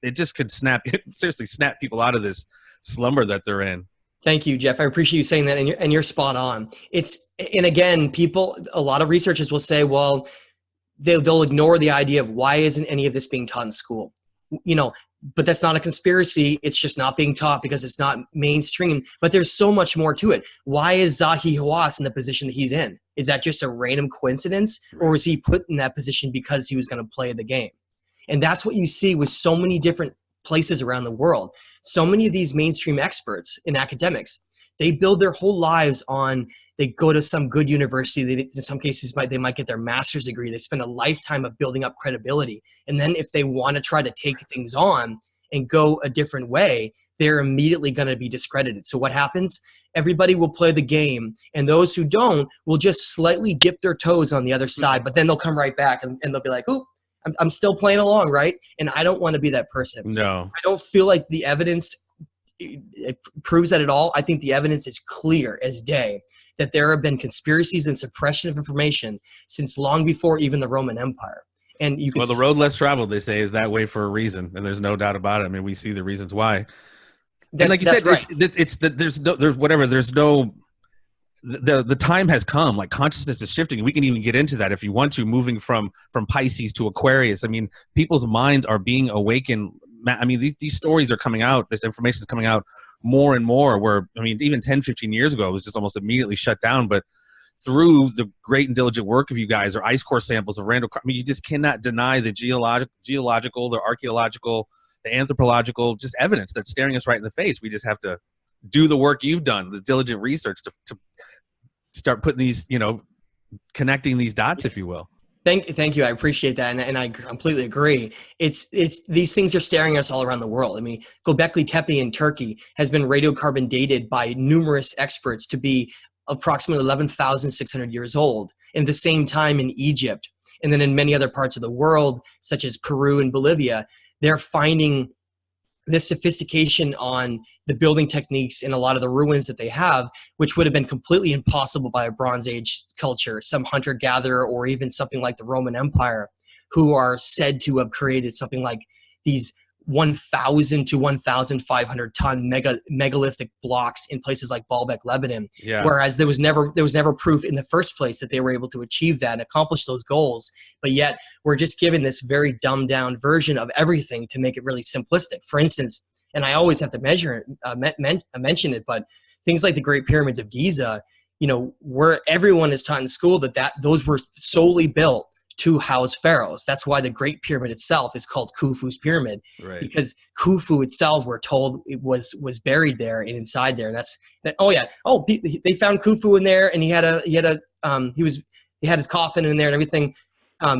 it just could seriously snap people out of this slumber that they're in. Thank you, Jeff. I appreciate you saying that, and you're spot on. And again, a lot of researchers will say, well, they'll ignore the idea of why isn't any of this being taught in school, but that's not a conspiracy. It's just not being taught because it's not mainstream. But there's so much more to it. Why is Zahi Hawass in the position that he's in? Is that just a random coincidence, or was he put in that position because he was going to play the game? And that's what you see with so many different places around the world. So many of these mainstream experts in academics, they build their whole lives on, they go to some good university. In some cases, they might get their master's degree. They spend a lifetime of building up credibility. And then if they want to try to take things on and go a different way, they're immediately going to be discredited. So what happens? Everybody will play the game, and those who don't will just slightly dip their toes on the other side, but then they'll come right back and they'll be like, "Ooh, I'm still playing along, right?" And I don't want to be that person. No. I don't feel like the evidence it proves that at all. I think the evidence is clear as day that there have been conspiracies and suppression of information since long before even the Roman Empire. And the road less traveled, they say, is that way for a reason, and there's no doubt about it. I mean, we see the reasons why. And like you said, right. The time has come. Like, consciousness is shifting. We can even get into that if you want to, moving from Pisces to Aquarius. I mean, people's minds are being awakened. I mean, these stories are coming out. This information is coming out more and more, where, I mean, even 10, 15 years ago, it was just almost immediately shut down. But through the great and diligent work of you guys, or ice core samples of Randall, I mean, you just cannot deny the geological, the archaeological, the anthropological, just evidence that's staring us right in the face. We just have to do the work you've done, the diligent research to start putting these, connecting these dots, if you will. Thank you. I appreciate that. And I completely agree. It's these things are staring at us all around the world. I mean, Göbekli Tepe in Turkey has been radiocarbon dated by numerous experts to be approximately 11,600 years old. And at the same time in Egypt, and then in many other parts of the world, such as Peru and Bolivia, they're finding this sophistication on the building techniques in a lot of the ruins that they have, which would have been completely impossible by a Bronze Age culture, some hunter-gatherer, or even something like the Roman Empire, who are said to have created something like these 1,000 to 1,500 ton megalithic blocks in places like Baalbek, Lebanon. Yeah. Whereas there was never proof in the first place that they were able to achieve that and accomplish those goals. But yet we're just given this very dumbed down version of everything to make it really simplistic. For instance, and I always have to mention it, but things like the Great Pyramids of Giza, where everyone is taught in school that those were solely built to house pharaohs. That's why the Great Pyramid itself is called Khufu's Pyramid, right? Because Khufu itself, we're told, it was buried there and inside there. And they found Khufu in there, and he had his coffin in there and everything,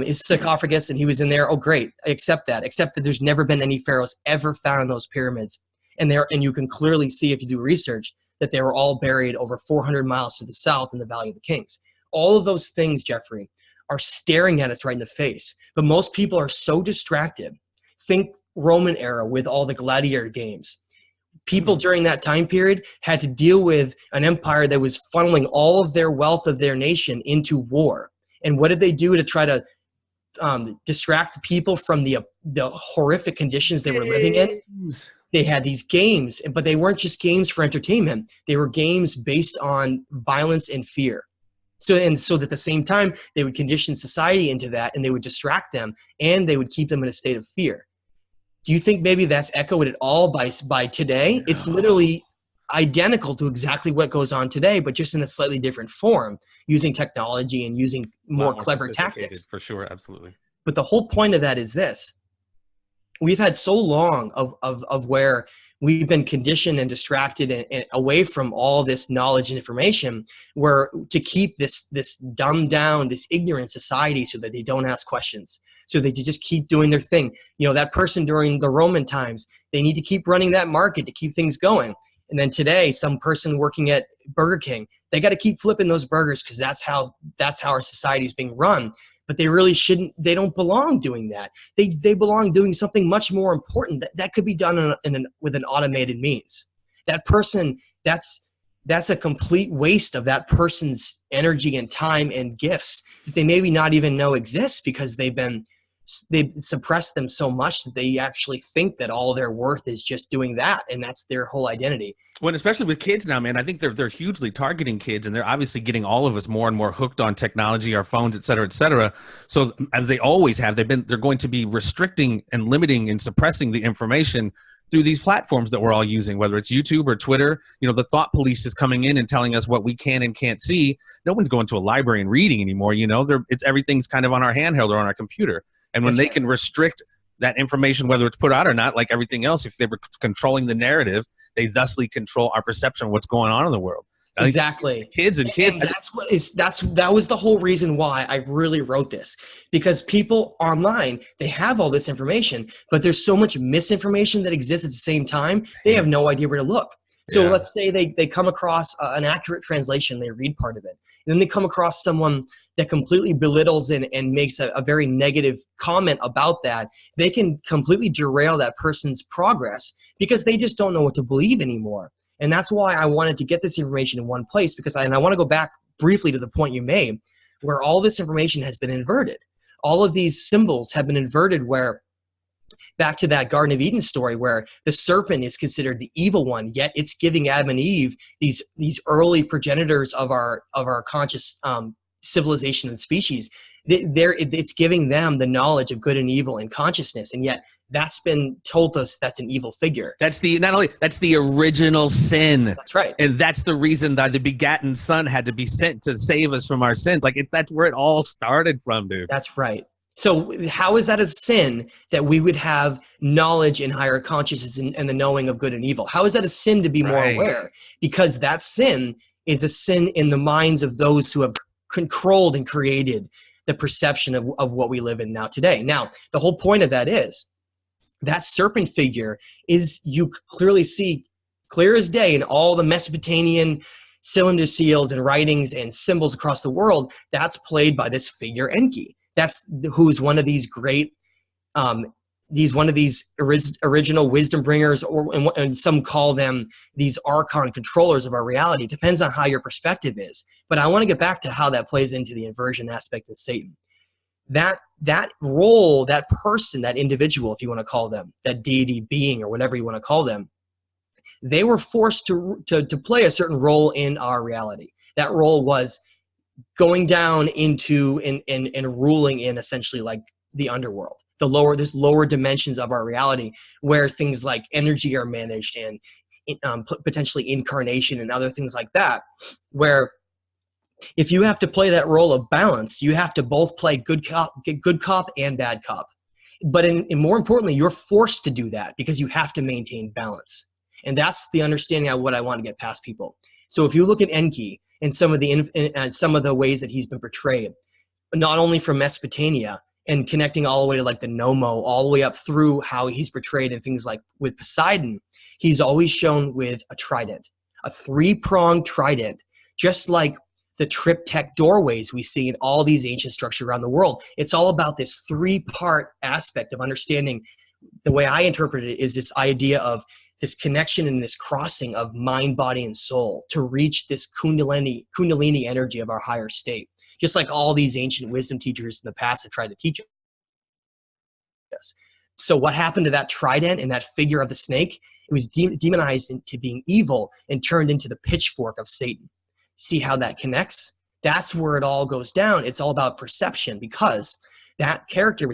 his sarcophagus, and he was in there. Oh, great! I accept that. Except that there's never been any pharaohs ever found in those pyramids, and you can clearly see if you do research that they were all buried over 400 miles to the south in the Valley of the Kings. All of those things, Jeffrey, are staring at us right in the face. But most people are so distracted. Think Roman era with all the gladiator games. People during that time period had to deal with an empire that was funneling all of their wealth of their nation into war. And what did they do to try to distract people from the horrific conditions they were living in. They had these games, but they weren't just games for entertainment. They were games based on violence and fear. So at the same time, they would condition society into that, and they would distract them, and they would keep them in a state of fear. Do you think maybe that's echoed at all by today? No. It's literally identical to exactly what goes on today, but just in a slightly different form, using technology and using more clever tactics. For sure, absolutely. But the whole point of that is this. We've had so long of where we've been conditioned and distracted and away from all this knowledge and information, where to keep this dumbed down, this ignorant society, so that they don't ask questions, so they just keep doing their thing. You know, that person during the Roman times, they need to keep running that market to keep things going. And then today, some person working at Burger King, they got to keep flipping those burgers because that's how our society is being run. But they really shouldn't. They don't belong doing that. They belong doing something much more important that could be done with an automated means. That person, that's a complete waste of that person's energy and time and gifts that they maybe not even know exist, because they've suppressed them so much that they actually think that all their worth is just doing that, and that's their whole identity. Well, especially with kids now, man, I think they're hugely targeting kids, and they're obviously getting all of us more and more hooked on technology, our phones, et cetera, et cetera. So as they always have, they're going to be restricting and limiting and suppressing the information through these platforms that we're all using, whether it's YouTube or Twitter. You know, the thought police is coming in and telling us what we can and can't see. No one's going to a library and reading anymore. You know, everything's kind of on our handheld or on our computer. And when they can restrict that information, whether it's put out or not, like everything else, if they were controlling the narrative, they thusly control our perception of what's going on in the world. Exactly. Kids. And that was the whole reason why I really wrote this, because people online, they have all this information, but there's so much misinformation that exists at the same time. They have no idea where to look. So let's say they come across an accurate translation, they read part of it, and then they come across someone that completely belittles and makes a very negative comment about that. They can completely derail that person's progress because they just don't know what to believe anymore. And that's why I wanted to get this information in one place, because I want to go back briefly to the point you made, where all this information has been inverted. All of these symbols have been inverted, where back to that Garden of Eden story, where the serpent is considered the evil one, yet it's giving Adam and Eve, these early progenitors of our conscious civilization and species, it's giving them the knowledge of good and evil and consciousness, and yet that's been told us that's an evil figure. That's the original sin. That's right. And that's the reason that the begotten son had to be sent to save us from our sins. That's where it all started from, dude. That's right. So how is that a sin that we would have knowledge in higher consciousness and the knowing of good and evil? How is that a sin to be more aware? Because that sin is a sin in the minds of those who have controlled and created the perception of what we live in now today. Now, the whole point of that is that serpent figure is, you clearly see clear as day in all the Mesopotamian cylinder seals and writings and symbols across the world, that's played by this figure Enki. That's who's one of these great, original wisdom bringers, and some call them these archon controllers of our reality. It depends on how your perspective is. But I want to get back to how that plays into the inversion aspect of Satan. That role, that person, that individual, if you want to call them, that deity being or whatever you want to call them, they were forced to play a certain role in our reality. That role was going down into and ruling in essentially like the underworld, this lower dimensions of our reality, where things like energy are managed and potentially incarnation and other things like that, where if you have to play that role of balance, you have to both play good cop and bad cop. But and more importantly, you're forced to do that because you have to maintain balance. And that's the understanding of what I want to get past people. So if you look at Enki and some of the ways that he's been portrayed, not only from Mesopotamia and connecting all the way to like the Nomo, all the way up through how he's portrayed in things like with Poseidon, he's always shown with a trident, a three-pronged trident, just like the triptych doorways we see in all these ancient structures around the world. It's all about this three-part aspect of understanding. The way I interpret it is this idea of this connection and this crossing of mind, body, and soul to reach this kundalini energy of our higher state. Just like all these ancient wisdom teachers in the past have tried to teach So what happened to that trident and that figure of the snake? It was demonized into being evil and turned into the pitchfork of Satan. See how that connects? That's where it all goes down. It's all about perception, because that character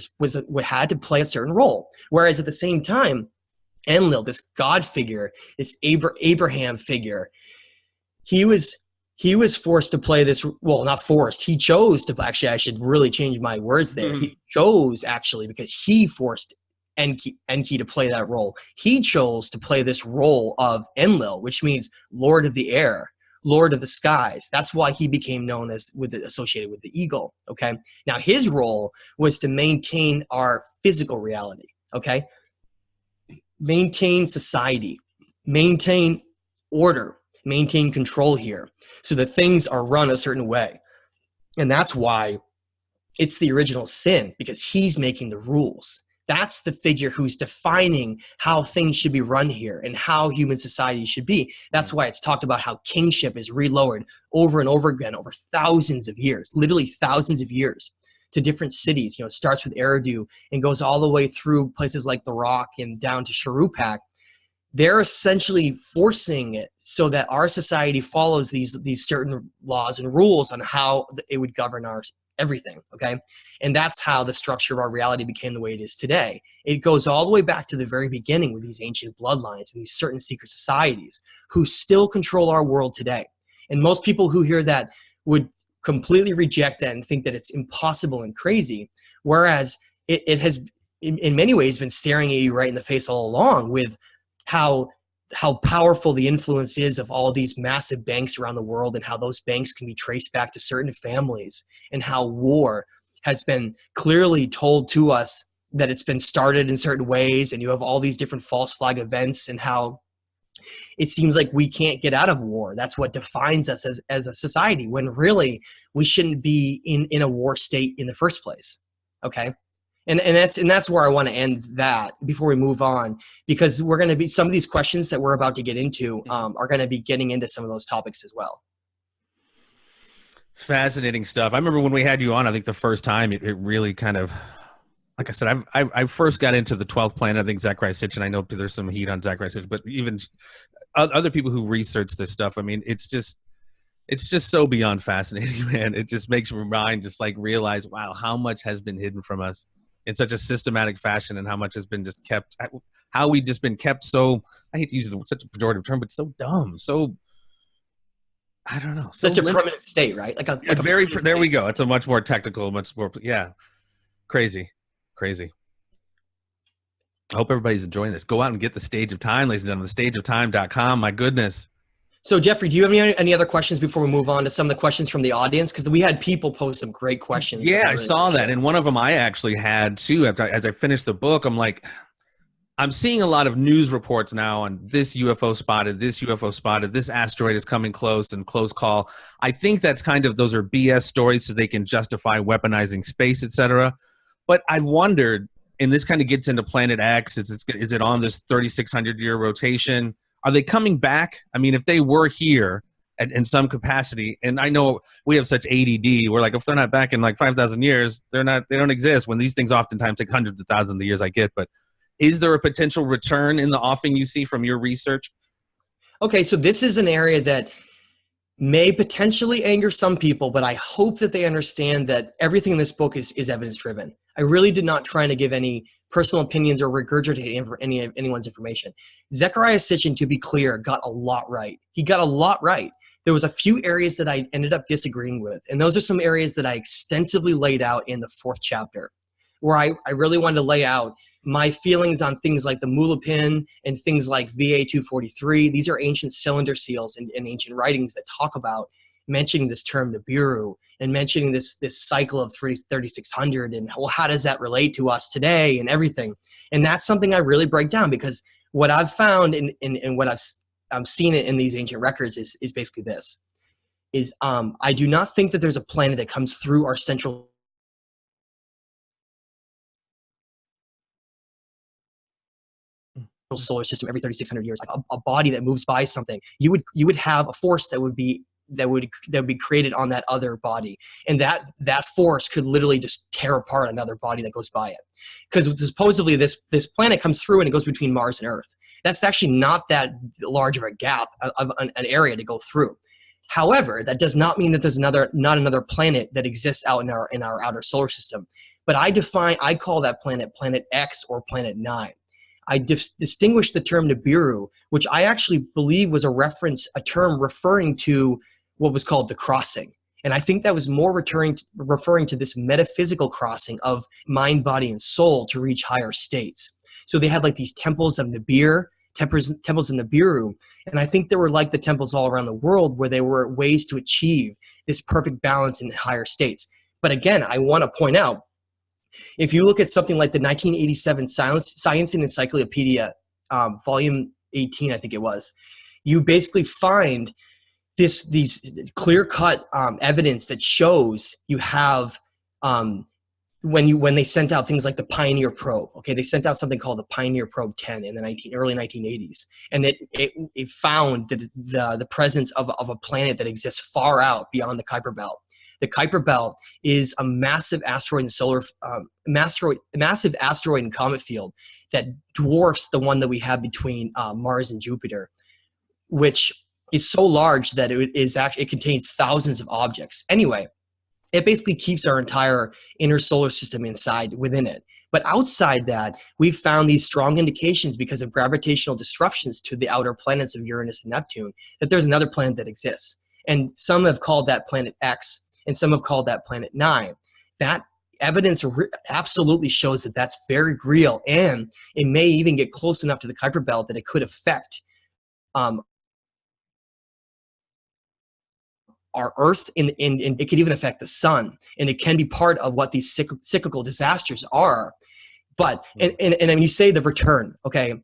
had to play a certain role. Whereas at the same time, Enlil, this God figure, this Abraham figure, he was forced to play this. Well, not forced. He chose to. Actually, I should really change my words there. He chose, actually, because he forced Enki to play that role. He chose to play this role of Enlil, which means Lord of the Air, Lord of the Skies. That's why he became known as associated with the eagle. Okay. Now his role was to maintain our physical reality. Okay. Maintain society, maintain order, maintain control here, so that things are run a certain way. And that's why it's the original sin, because he's making the rules. That's the figure who's defining how things should be run here and how human society should be. That's why it's talked about how kingship is relowered over and over again over thousands of years, literally thousands of years, to different cities. It starts with Eridu and goes all the way through places like the Rock and down to Sharupak. They're essentially forcing it so that our society follows these certain laws and rules on how it would govern our everything. Okay. And that's how the structure of our reality became the way it is today. It goes all the way back to the very beginning with these ancient bloodlines and these certain secret societies who still control our world today. And most people who hear that would completely reject that and think that it's impossible and crazy. Whereas it has in many ways been staring at you right in the face all along, with how powerful the influence is of all of these massive banks around the world, and how those banks can be traced back to certain families, and how war has been clearly told to us that it's been started in certain ways, and you have all these different false flag events, and how it seems like we can't get out of war. That's what defines us as a society, when really we shouldn't be in a war state in the first place. Okay. And that's where I want to end that before we move on, because we're going to be, some of these questions that we're about to get into are going to be getting into some of those topics as well. Fascinating stuff. I remember when we had you on, I think the first time it really kind of, like I said, I first got into the 12th planet. I think Zechariah Sitchin. I know there's some heat on Zechariah Sitchin, but even other people who research this stuff, I mean, it's just so beyond fascinating, man. It just makes your mind just like realize, wow, how much has been hidden from us in such a systematic fashion, and how much has been just kept, how we just been kept so, I hate to use such a pejorative term, but so dumb, so, I don't know. Such a primitive state, right? There we go. It's a much more technical, much more, yeah. Crazy. I hope everybody's enjoying this. Go out and get The Stage of Time, ladies and gentlemen, thestageoftime.com. My goodness. So Jeffrey, do you have any other questions before we move on to some of the questions from the audience? Because we had people post some great questions. Yeah, I saw that. And one of them I actually had too. As I finished the book, I'm like, I'm seeing a lot of news reports now on this UFO spotted, this asteroid is coming close and close call. I think that's kind of, those are BS stories so they can justify weaponizing space, etc. But I wondered, and this kind of gets into Planet X, is it on this 3,600-year rotation? Are they coming back? I mean, if they were here in some capacity, and I know we have such ADD, we're like, if they're not back in like 5,000 years, they don't exist, when these things oftentimes take hundreds of thousands of years, I get, but is there a potential return in the offing you see from your research? Okay, so this is an area that may potentially anger some people, but I hope that they understand that everything in this book is evidence-driven. I really did not try to give any personal opinions or regurgitate anyone's information. Zechariah Sitchin, to be clear, got a lot right. He got a lot right. There was a few areas that I ended up disagreeing with, and those are some areas that I extensively laid out in the 4th chapter, where I really wanted to lay out my feelings on things like the Mulapin and things like VA-243. These are ancient cylinder seals and ancient writings that talk about mentioning this term Nibiru and mentioning this cycle of 3,600 and, well, how does that relate to us today and everything. And that's something I really break down, because what I've found in what I've seen in these ancient records is basically this, is I do not think that there's a planet that comes through our central solar system every 3,600 years, like a body that moves by something. You would have a force that would be that would be created on that other body, and that force could literally just tear apart another body that goes by it. Because supposedly this planet comes through and it goes between Mars and Earth. That's actually not that large of a gap of an area to go through. However, that does not mean that there's not another planet that exists out in our outer solar system. But I call that planet X or planet 9. I distinguish the term Nibiru, which I actually believe was a term referring to what was called the crossing. And I think that was more referring to this metaphysical crossing of mind, body, and soul to reach higher states. So they had like these temples of Nibiru, temples of Nibiru, and I think there were like the temples all around the world where there were ways to achieve this perfect balance in higher states. But again, I want to point out, if you look at something like the 1987 Science and Encyclopedia, volume 18, I think it was, you basically find these clear-cut evidence that shows you have when they sent out things like the Pioneer probe. Okay, they sent out something called the Pioneer probe 10 in the early 1980s, and it found the presence of a planet that exists far out beyond the Kuiper Belt. The Kuiper Belt is a massive asteroid and comet field that dwarfs the one that we have between Mars and Jupiter, which is so large that it contains thousands of objects. Anyway, it basically keeps our entire inner solar system within it. But outside that, we've found these strong indications because of gravitational disruptions to the outer planets of Uranus and Neptune that there's another planet that exists. And some have called that planet X, and some have called that planet 9. That evidence absolutely shows that that's very real, and it may even get close enough to the Kuiper Belt that it could affect our Earth, and it could even affect the sun, and it can be part of what these cyclical disasters are. But and when you say the return, okay,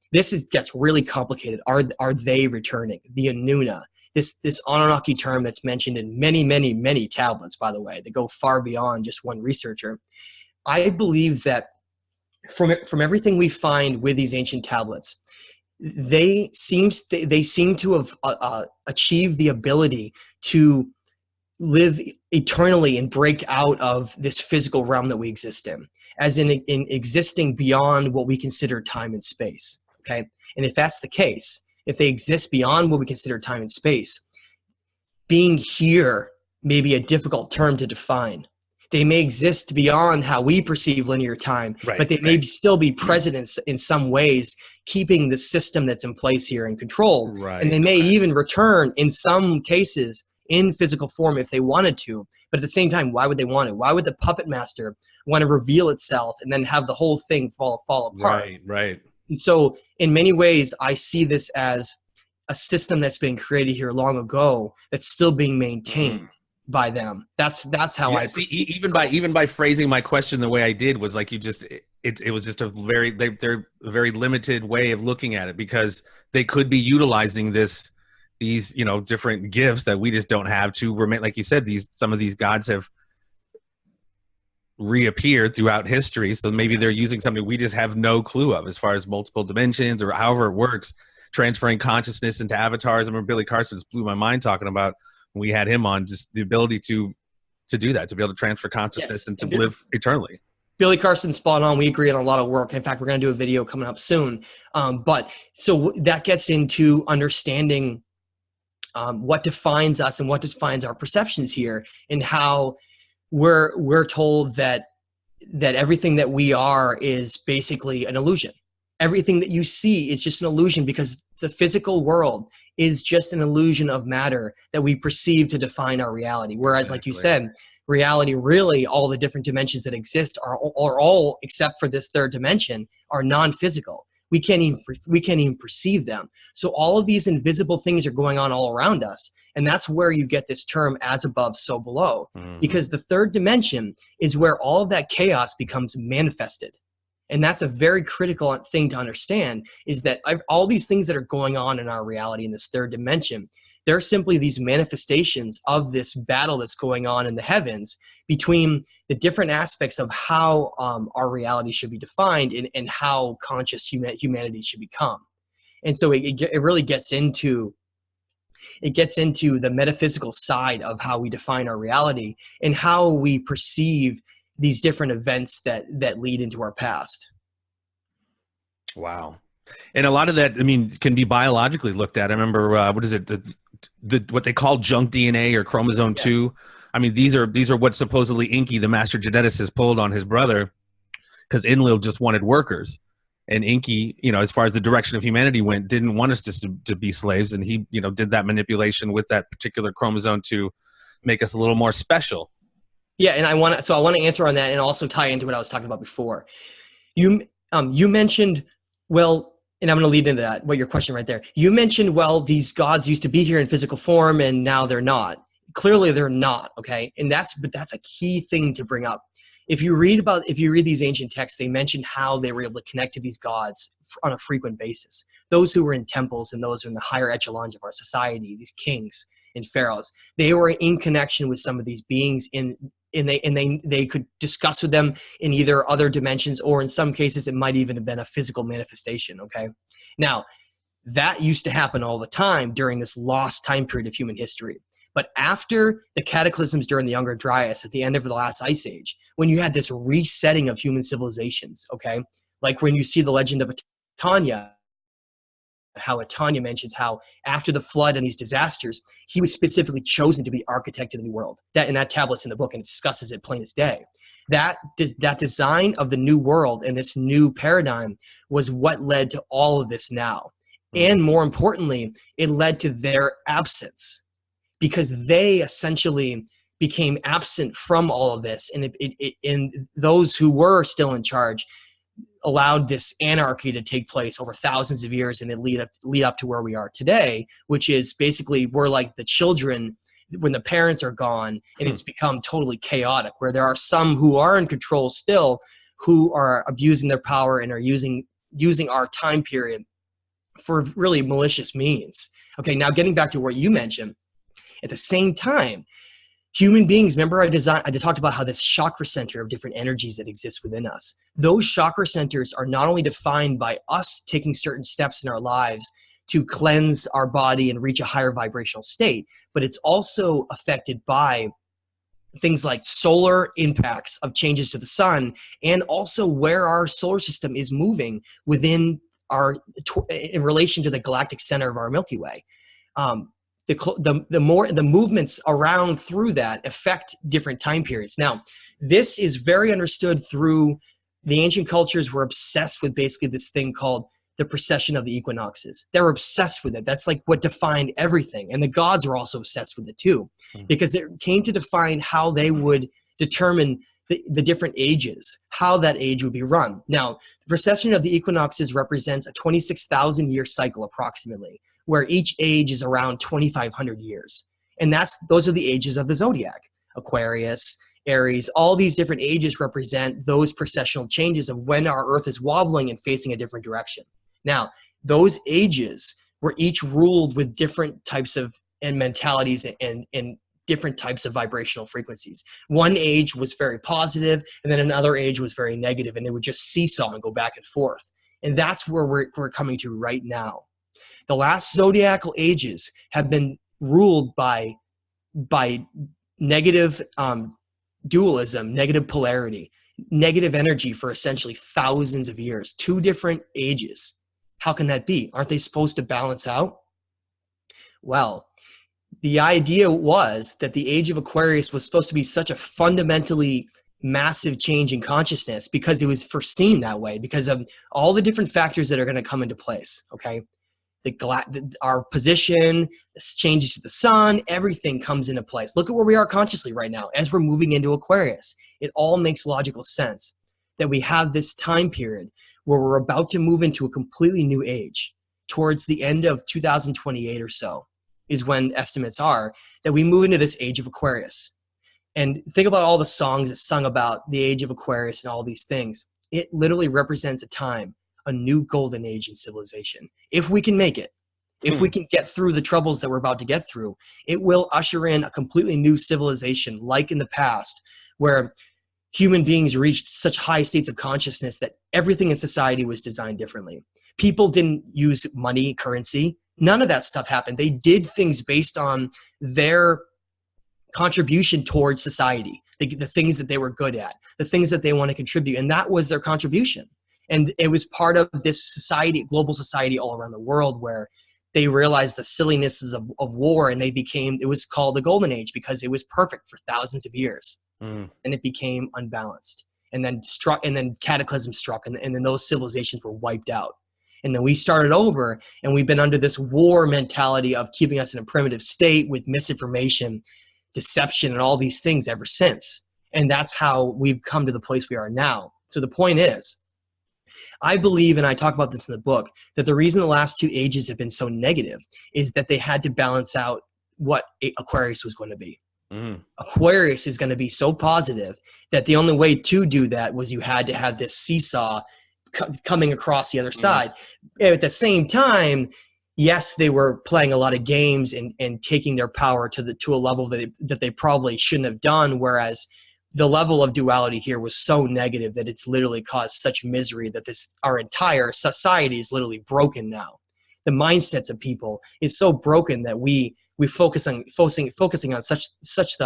gets really complicated. Are they returning? The Anuna, this Anunnaki term that's mentioned in many, many, many tablets, by the way, that go far beyond just one researcher. I believe that from everything we find with these ancient tablets, they seem to have achieved the ability to live eternally and break out of this physical realm that we exist in, as in existing beyond what we consider time and space. Okay, and if that's the case, if they exist beyond what we consider time and space, being here may be a difficult term to define. They may exist beyond how we perceive linear time, but they may still be present in some ways, keeping the system that's in place here in control. And they may even return in some cases in physical form if they wanted to. But at the same time, why would they want it? Why would the puppet master want to reveal itself and then have the whole thing fall apart? Right. And so in many ways, I see this as a system that's been created here long ago that's still being maintained by them. That's how I see. Even by phrasing my question the way I did was like it was just they're a very limited way of looking at it, because they could be utilizing these different gifts that we just don't have to remain. Like you said, some of these gods have reappeared throughout history, so maybe they're using something we just have no clue of as far as multiple dimensions or however it works, transferring consciousness into avatars. I remember Billy Carson just blew my mind talking about when we had him on, just the ability to do that, to be able to transfer consciousness and to live eternally. Billy Carson's spot on. We agree on a lot of work. In fact, we're going to do a video coming up soon. But so that gets into understanding what defines us and what defines our perceptions here, and how we're told that everything that we are is basically an illusion. Everything that you see is just an illusion, because the physical world is just an illusion of matter that we perceive to define our reality. Whereas, like you said, reality, really, all the different dimensions that exist are all, except for this third dimension, are non-physical. We can't even perceive them. So all of these invisible things are going on all around us. And that's where you get this term as above, so below. Because the third dimension is where all of that chaos becomes manifested. And that's a very critical thing to understand, is that all these things that are going on in our reality in this third dimension, they're simply these manifestations of this battle that's going on in the heavens between the different aspects of how our reality should be defined and how conscious humanity should become. And so it really gets into It gets into the metaphysical side of how we define our reality and how we perceive these different events that lead into our past. Wow. And a lot of that, I mean, can be biologically looked at. I remember, what is it? What they call junk DNA or chromosome 2. I mean, these are what supposedly Inky, the master geneticist, pulled on his brother because Enlil just wanted workers. And Inky, as far as the direction of humanity went, didn't want us just to be slaves. And he, did that manipulation with that particular chromosome to make us a little more special. Yeah. And I want to answer on that and also tie into what I was talking about before. You mentioned, well, and I'm going to lead into that, your question right there. You mentioned, well, these gods used to be here in physical form and now they're not. Clearly they're not, okay? But that's a key thing to bring up. If you read these ancient texts, they mention how they were able to connect to these gods on a frequent basis. Those who were in temples and those who were in the higher echelons of our society, these kings and pharaohs, they were in connection with some of these beings and they could discuss with them in either other dimensions, or in some cases it might even have been a physical manifestation, okay? Now, that used to happen all the time during this lost time period of human history. But after the cataclysms during the Younger Dryas at the end of the last ice age, when you had this resetting of human civilizations, okay? Like when you see the legend of Tanya, how Tanya mentions how after the flood and these disasters, he was specifically chosen to be architect of the new world. That tablet's in the book and it discusses it plain as day. That design of the new world and this new paradigm was what led to all of this now. And more importantly, it led to their absence, because they essentially became absent from all of this. And and those who were still in charge allowed this anarchy to take place over thousands of years, and it lead up to where we are today, which is basically we're like the children when the parents are gone, and it's become totally chaotic, where there are some who are in control still, who are abusing their power and are using our time period for really malicious means. Okay, now getting back to what you mentioned, at the same time, human beings, remember I talked about how this chakra center of different energies that exist within us. Those chakra centers are not only defined by us taking certain steps in our lives to cleanse our body and reach a higher vibrational state, but it's also affected by things like solar impacts of changes to the sun, and also where our solar system is moving within in relation to the galactic center of our Milky Way. The movements around through that affect different time periods. Now, this is very understood through the ancient cultures were obsessed with basically this thing called the precession of the equinoxes. They were obsessed with it. That's like what defined everything. And the gods were also obsessed with it too, because it came to define how they would determine the different ages, how that age would be run. Now, the precession of the equinoxes represents a 26,000 year cycle approximately, where each age is around 2,500 years. And those are the ages of the zodiac. Aquarius, Aries, all these different ages represent those precessional changes of when our Earth is wobbling and facing a different direction. Now, those ages were each ruled with different types of mentalities and different types of vibrational frequencies. One age was very positive, and then another age was very negative, and it would just seesaw and go back and forth. And that's where we're coming to right now. The last zodiacal ages have been ruled by negative dualism, negative polarity, negative energy for essentially thousands of years. Two different ages. How can that be? Aren't they supposed to balance out? Well, the idea was that the age of Aquarius was supposed to be such a fundamentally massive change in consciousness because it was foreseen that way, because of all the different factors that are going to come into place, okay? Our position, changes to the sun, everything comes into place. Look at where we are consciously right now as we're moving into Aquarius. It all makes logical sense that we have this time period where we're about to move into a completely new age. Towards the end of 2028 or so is when estimates are that we move into this age of Aquarius. And think about all the songs that sung about the age of Aquarius and all these things. It literally represents a time, a new golden age in civilization. If we can make it, if we can get through the troubles that we're about to get through, it will usher in a completely new civilization like in the past, where human beings reached such high states of consciousness that everything in society was designed differently. People didn't use money, currency. None of that stuff happened. They did things based on their contribution towards society, the things that they were good at, the things that they want to contribute. And that was their contribution. And it was part of this society, global society all around the world, where they realized the sillinesses of war, and it was called the Golden Age because it was perfect for thousands of years. And it became unbalanced. And then cataclysm struck, and then those civilizations were wiped out. And then we started over, and we've been under this war mentality of keeping us in a primitive state with misinformation, deception, and all these things ever since. And that's how we've come to the place we are now. So the point is, I believe, and I talk about this in the book, that the reason the last two ages have been so negative is that they had to balance out what Aquarius was going to be. Aquarius is going to be so positive that the only way to do that was you had to have this seesaw coming across the other side. At the same time, yes, they were playing a lot of games and taking their power to a level that they probably shouldn't have done, whereas the level of duality here was so negative that it's literally caused such misery that our entire society is literally broken now. The mindsets of people is so broken that we focusing on such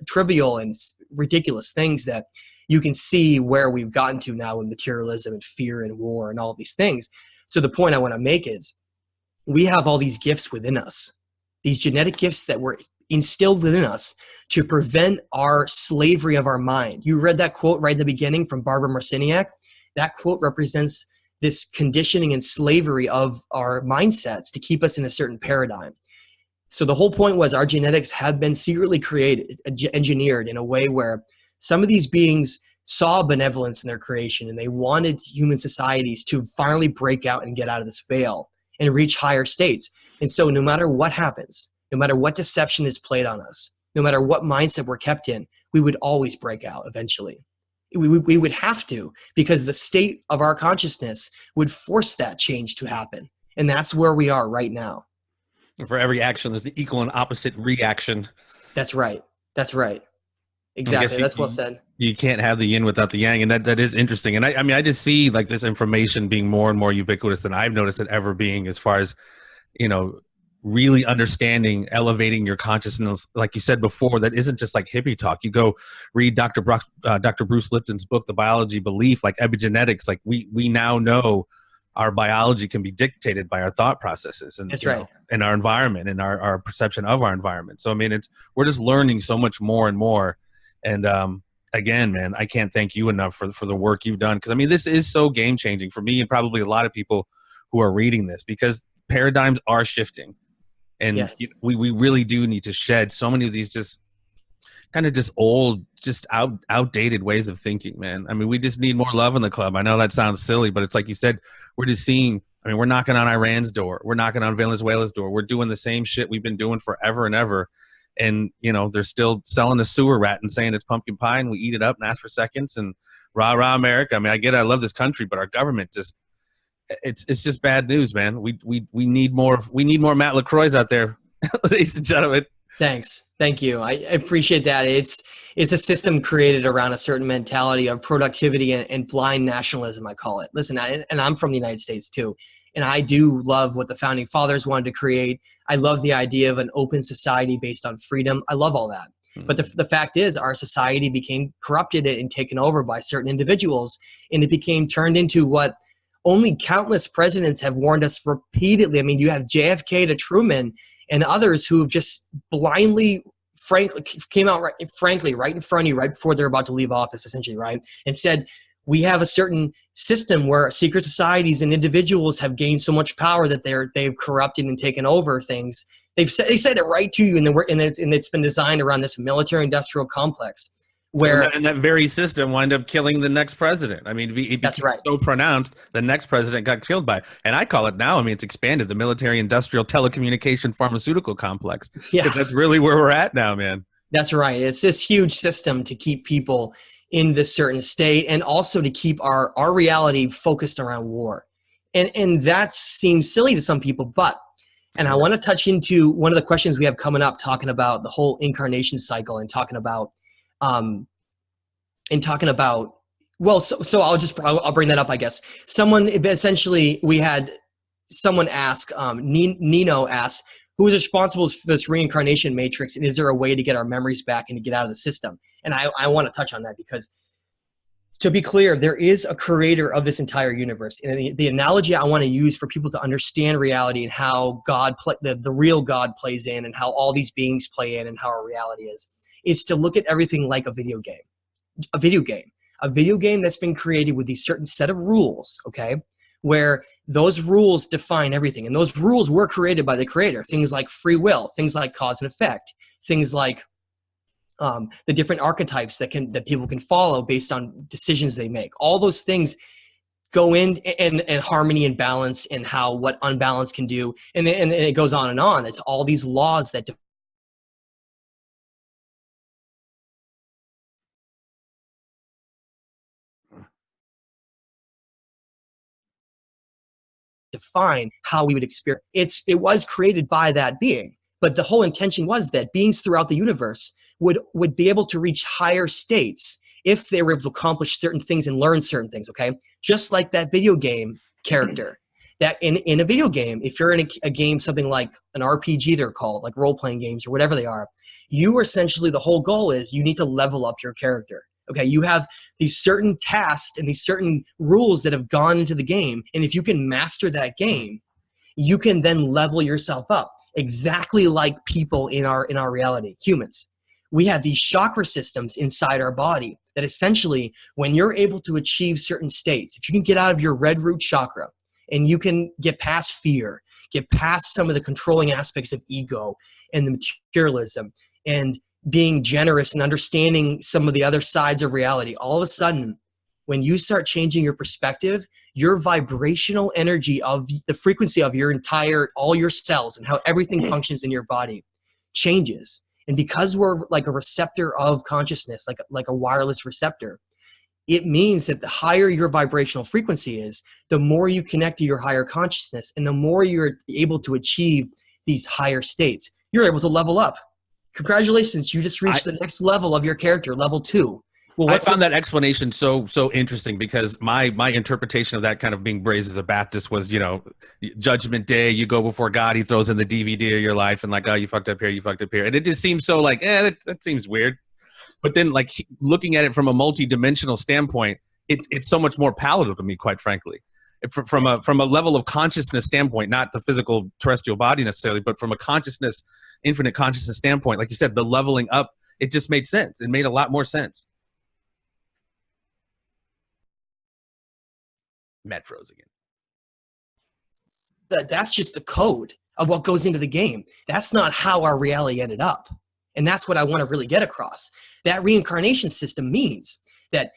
trivial and ridiculous things that you can see where we've gotten to now in materialism and fear and war and all of these things. So the point I want to make is we have all these gifts within us, these genetic gifts that were instilled within us to prevent our slavery of our mind. You read that quote right in the beginning from Barbara Marciniak. That quote represents this conditioning and slavery of our mindsets to keep us in a certain paradigm. So the whole point was our genetics have been secretly created, engineered in a way where some of these beings saw benevolence in their creation, and they wanted human societies to finally break out and get out of this veil and reach higher states. And so no matter what happens, no matter what deception is played on us, no matter what mindset we're kept in, we would always break out eventually. We would have to, because the state of our consciousness would force that change to happen. And that's where we are right now. For every action, there's an equal and opposite reaction. That's right. That's right. Exactly. That's well said. You can't have the yin without the yang. And that is interesting. And I mean, I just see like this information being more and more ubiquitous than I've noticed it ever being, as far as, really understanding, elevating your consciousness. Like you said before, that isn't just like hippie talk. You go read Dr. Bruce Lipton's book, The Biology of Belief, like epigenetics. Like we now know our biology can be dictated by our thought processes and, that's right, and our environment and our perception of our environment. So, I mean, we're just learning so much more and more. And again, man, I can't thank you enough for the work you've done. Because, I mean, this is so game changing for me and probably a lot of people who are reading this, because paradigms are shifting. And yes, we really do need to shed so many of these just kind of just old, just outdated ways of thinking, man. I mean, we just need more love in the club. I know that sounds silly, but it's like you said, we're just seeing, I mean, we're knocking on Iran's door. We're knocking on Venezuela's door. We're doing the same shit we've been doing forever and ever. And, they're still selling a sewer rat and saying it's pumpkin pie, and we eat it up and ask for seconds and rah, rah, America. I mean, I get it. I love this country, but our government just, it's just bad news, man. We need more Matt Lacroix out there, ladies and gentlemen. Thanks. Thank you. I appreciate that. It's a system created around a certain mentality of productivity and blind nationalism, I call it. Listen, and I'm from the United States too. And I do love what the founding fathers wanted to create. I love the idea of an open society based on freedom. I love all that. But the fact is, our society became corrupted and taken over by certain individuals, and it became turned into what only countless presidents have warned us repeatedly. I mean, you have JFK to Truman and others who have just blindly, came out right in front of you right before they're about to leave office, essentially, right? And said, we have a certain system where secret societies and individuals have gained so much power that they've corrupted and taken over things. They said it right to you, and it's been designed around this military-industrial complex. And that very system wound up killing the next president. I mean, it became so pronounced, the next president got killed by it. And I call it now, I mean, it's expanded, the military-industrial telecommunication pharmaceutical complex. Yes. That's really where we're at now, man. That's right. It's this huge system to keep people in this certain state, and also to keep our reality focused around war. And that seems silly to some people, and I want to touch into one of the questions we have coming up, talking about the whole incarnation cycle and talking about well, so I'll bring that up, I guess. Someone, essentially, we had someone asked, Nino asked, who is responsible for this reincarnation matrix, and is there a way to get our memories back and to get out of the system? And I want to touch on that because, to be clear, there is a creator of this entire universe. And the analogy I want to use for people to understand reality and how the real God plays in, and how all these beings play in, and how our reality is to look at everything like a video game. A video game that's been created with these certain set of rules, okay, where those rules define everything. And those rules were created by the creator. Things like free will, things like cause and effect, things like the different archetypes that people can follow based on decisions they make. All those things go in and harmony and balance, and what unbalance can do. And it goes on and on. It's all these laws that define how we would experience. It was created by that being, but the whole intention was that beings throughout the universe would be able to reach higher states if they were able to accomplish certain things and learn certain things, okay? Just like that video game character. That in a video game, if you're in a game, something like an RPG they're called, like role-playing games or whatever they are, you essentially, the whole goal is you need to level up your character. Okay, you have these certain tasks and these certain rules that have gone into the game, and if you can master that game, you can then level yourself up, exactly like people in our reality, humans. We have these chakra systems inside our body that essentially, when you're able to achieve certain states, if you can get out of your red root chakra and you can get past fear, get past some of the controlling aspects of ego and the materialism, and being generous and understanding some of the other sides of reality, all of a sudden, when you start changing your perspective, your vibrational energy of the frequency of all your cells and how everything functions in your body changes. And because we're like a receptor of consciousness, like a wireless receptor, it means that the higher your vibrational frequency is, the more you connect to your higher consciousness, and the more you're able to achieve these higher states, you're able to level up. Congratulations, you just reached the next level of your character, level 2. Well, I found that explanation so interesting, because my interpretation of that, kind of being raised as a Baptist, was, Judgment Day, you go before God, he throws in the DVD of your life, and like, oh, you fucked up here, you fucked up here. And it just seems so like, that seems weird. But then, like, looking at it from a multi-dimensional standpoint, it's so much more palatable to me, quite frankly. From a level of consciousness standpoint, not the physical terrestrial body necessarily, but from a consciousness, infinite consciousness standpoint, like you said, the leveling up, it just made sense. It made a lot more sense. Matt froze again. That's just the code of what goes into the game. That's not how our reality ended up. And that's what I want to really get across. That reincarnation system means that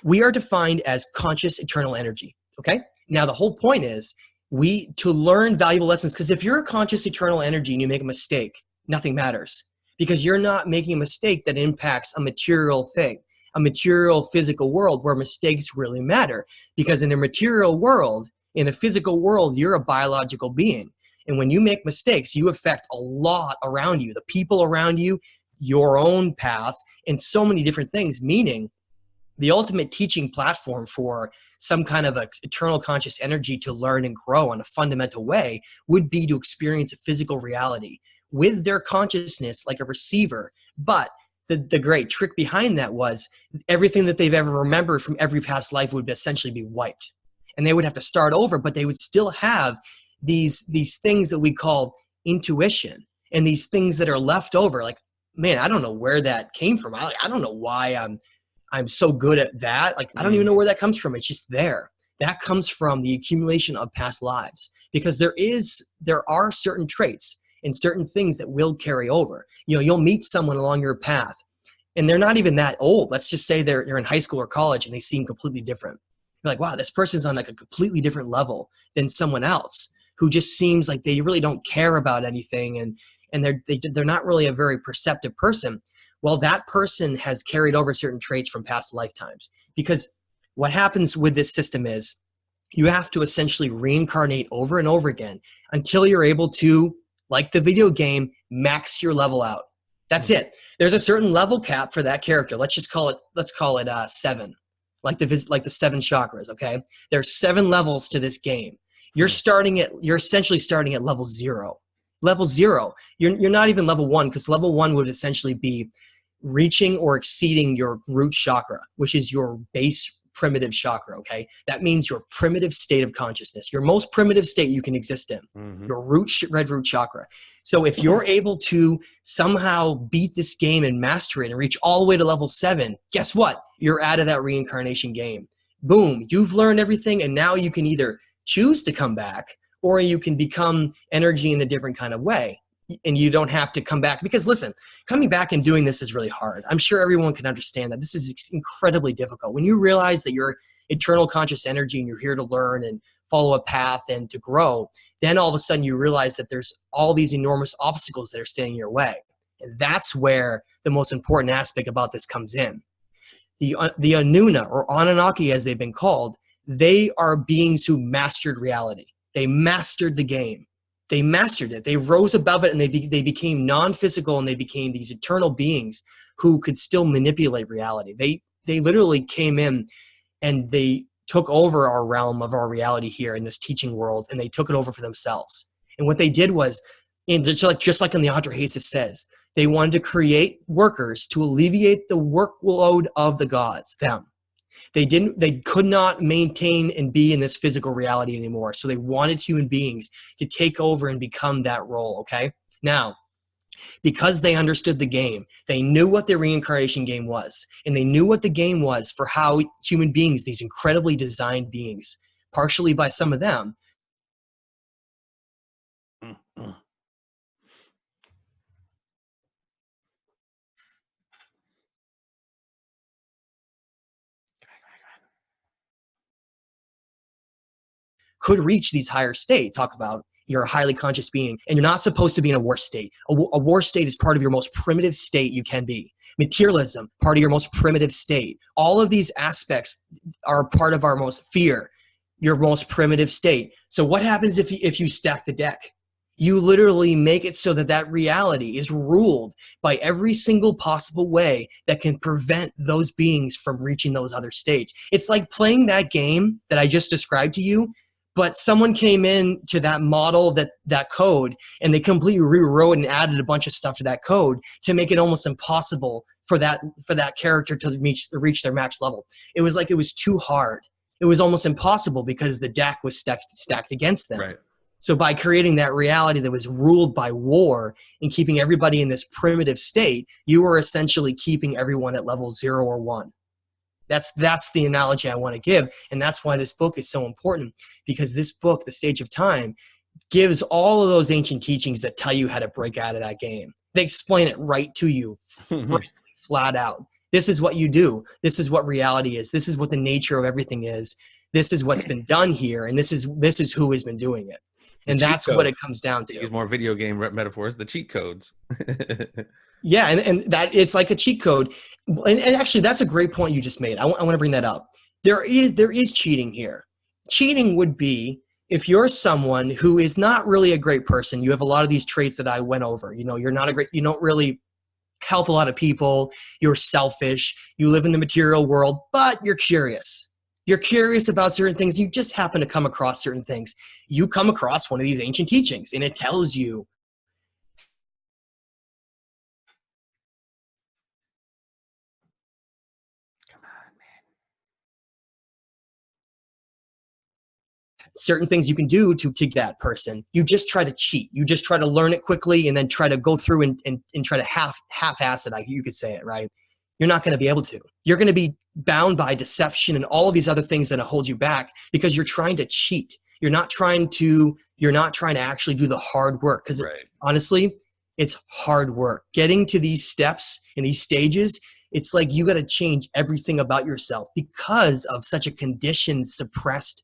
we are defined as conscious eternal energy. Okay? Now, the whole point is to learn valuable lessons, because if you're a conscious eternal energy and you make a mistake, nothing matters, because you're not making a mistake that impacts a material thing, a material physical world where mistakes really matter. Because in a material world, in a physical world, you're a biological being. And when you make mistakes, you affect a lot around you, the people around you, your own path, and so many different things, meaning the ultimate teaching platform for some kind of a eternal conscious energy to learn and grow in a fundamental way would be to experience a physical reality with their consciousness like a receiver. But the great trick behind that was everything that they've ever remembered from every past life would essentially be wiped. And they would have to start over, but they would still have these things that we call intuition, and these things that are left over. Like, man, I don't know where that came from. I don't know why I'm so good at that. Like, I don't even know where that comes from. It's just there. That comes from the accumulation of past lives, because there are certain traits and certain things that will carry over. You'll meet someone along your path and they're not even that old. Let's just say they're in high school or college and they seem completely different. You're like, wow, this person's on like a completely different level than someone else who just seems like they really don't care about anything, and they're not really a very perceptive person. Well, that person has carried over certain traits from past lifetimes, because what happens with this system is you have to essentially reincarnate over and over again until you're able to, like the video game, max your level out. That's it. There's a certain level cap for that character. Let's call it 7, like the 7 chakras. Okay, there's 7 levels to this game. You're essentially starting at level 0. Level 0. You're not even level 1, because level 1 would essentially be reaching or exceeding your root chakra, which is your base primitive chakra, okay? That means your primitive state of consciousness, your most primitive state you can exist in, your red root chakra. So if you're able to somehow beat this game and master it and reach all the way to level 7, guess what? You're out of that reincarnation game. Boom, you've learned everything, and now you can either choose to come back, or you can become energy in a different kind of way. And you don't have to come back, because listen, coming back and doing this is really hard. I'm sure everyone can understand that this is incredibly difficult. When you realize that you're eternal conscious energy and you're here to learn and follow a path and to grow, then all of a sudden you realize that there's all these enormous obstacles that are standing in your way. And that's where the most important aspect about this comes in. The Anuna, or Anunnaki as they've been called, they are beings who mastered reality. They mastered the game. They mastered it. They rose above it, and they became non-physical, and they became these eternal beings who could still manipulate reality. They literally came in and they took over our realm of our reality here in this teaching world, and they took it over for themselves. And what they did was, just like in the Andrahesa says, they wanted to create workers to alleviate the workload of the gods, them. They could not maintain and be in this physical reality anymore. So they wanted human beings to take over and become that role, okay? Now, because they understood the game, they knew what the reincarnation game was, and they knew what the game was for how human beings, these incredibly designed beings, partially by some of them, could reach these higher states. Talk about you're a highly conscious being, and you're not supposed to be in a war state. A war state is part of your most primitive state you can be. Materialism, part of your most primitive state. All of these aspects are part of our most fear, your most primitive state. So what happens if you stack the deck? You literally make it so that reality is ruled by every single possible way that can prevent those beings from reaching those other states. It's like playing that game that I just described to you, but someone came in to that model, that code, and they completely rewrote and added a bunch of stuff to that code to make it almost impossible for that character to reach their max level. It was like it was too hard. It was almost impossible because the deck was stacked against them. Right. So by creating that reality that was ruled by war and keeping everybody in this primitive state, you were essentially keeping everyone at level 0 or 1. That's the analogy I want to give, and that's why this book is so important, because this book, The Stage of Time, gives all of those ancient teachings that tell you how to break out of that game. They explain it right to you, flat out. This is what you do. This is what reality is. This is what the nature of everything is. This is what's been done here, and this is who has been doing it. And that's what it comes down to. Use more video game metaphors, the cheat codes. Yeah, and that it's like a cheat code. And actually, that's a great point you just made. I want to bring that up. There is cheating here. Cheating would be if you're someone who is not really a great person. You have a lot of these traits that I went over. You don't really help a lot of people. You're selfish. You live in the material world, but you're curious. You're curious about certain things. You just happen to come across certain things. You come across one of these ancient teachings, and it tells you certain things you can do to that person. You just try to cheat. You just try to learn it quickly and then try to go through and try to half-ass it, you could say it, right? You're not going to be able to. You're going to be bound by deception and all of these other things that hold you back because you're trying to cheat. You're not trying to actually do the hard work, because honestly, it's hard work. Getting to these steps and these stages, it's like you got to change everything about yourself because of such a conditioned, suppressed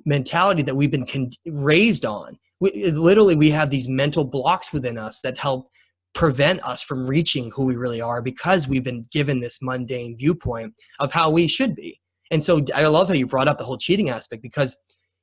mentality that we've been raised on. We have these mental blocks within us that help prevent us from reaching who we really are, because we've been given this mundane viewpoint of how we should be. And so I love how you brought up the whole cheating aspect, because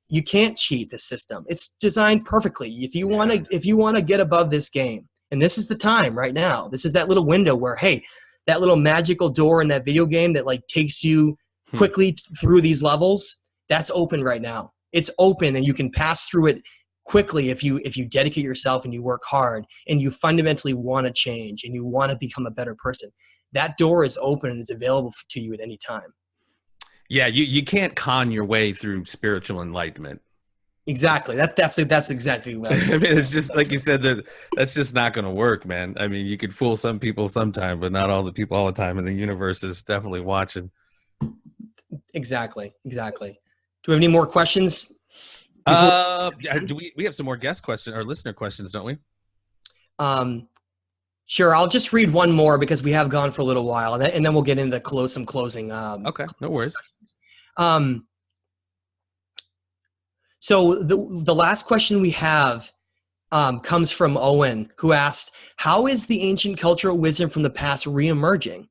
you can't cheat the system. It's designed perfectly. If you want to get above this game, and this is the time right now, this is that little window where, hey, that little magical door in that video game that like takes you quickly through these levels, that's open right now. It's open, and you can pass through it quickly if you dedicate yourself and you work hard and you fundamentally want to change and you want to become a better person. That door is open and it's available to you at any time. Yeah, you can't con your way through spiritual enlightenment. Exactly. That's exactly what I mean, it's just like you said, that's just not going to work, man. I mean, you could fool some people sometime, but not all the people all the time. And the universe is definitely watching. Exactly. Do we have any more questions? Do we have some more guest questions or listener questions, don't we? Sure. I'll just read one more because we have gone for a little while, and then we'll get into some closing. Okay, no worries. So the last question we have comes from Owen, who asked, how is the ancient cultural wisdom from the past reemerging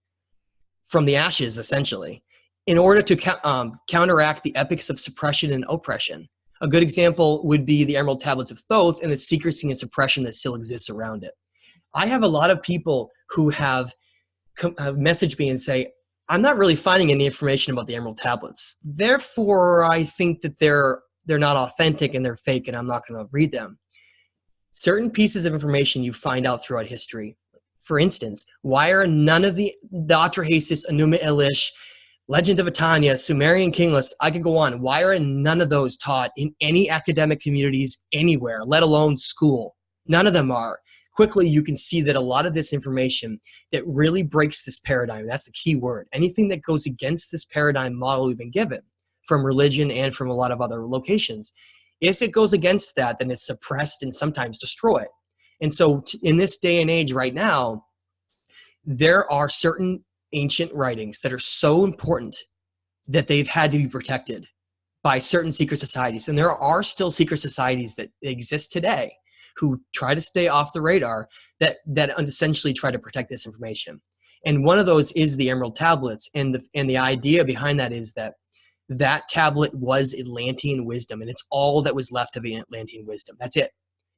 from the ashes, essentially, in order to counteract the epics of suppression and oppression? A good example would be the Emerald Tablets of Thoth and the secrecy and suppression that still exists around it. I have a lot of people who have messaged me and say, I'm not really finding any information about the Emerald Tablets. Therefore, I think that they're not authentic and they're fake, and I'm not going to read them. Certain pieces of information you find out throughout history. For instance, why are none of the Atrahasis, Enuma Elish, Legend of Etania, Sumerian King List, I could go on. Why are none of those taught in any academic communities anywhere, let alone school? None of them are. Quickly, you can see that a lot of this information that really breaks this paradigm, that's the key word. Anything that goes against this paradigm model we've been given from religion and from a lot of other locations, if it goes against that, then it's suppressed and sometimes destroyed. And so in this day and age right now, there are certain ancient writings that are so important that they've had to be protected by certain secret societies. And there are still secret societies that exist today who try to stay off the radar that essentially try to protect this information. And one of those is the Emerald Tablets. And the idea behind that is that tablet was Atlantean wisdom, and it's all that was left of the Atlantean wisdom. That's it.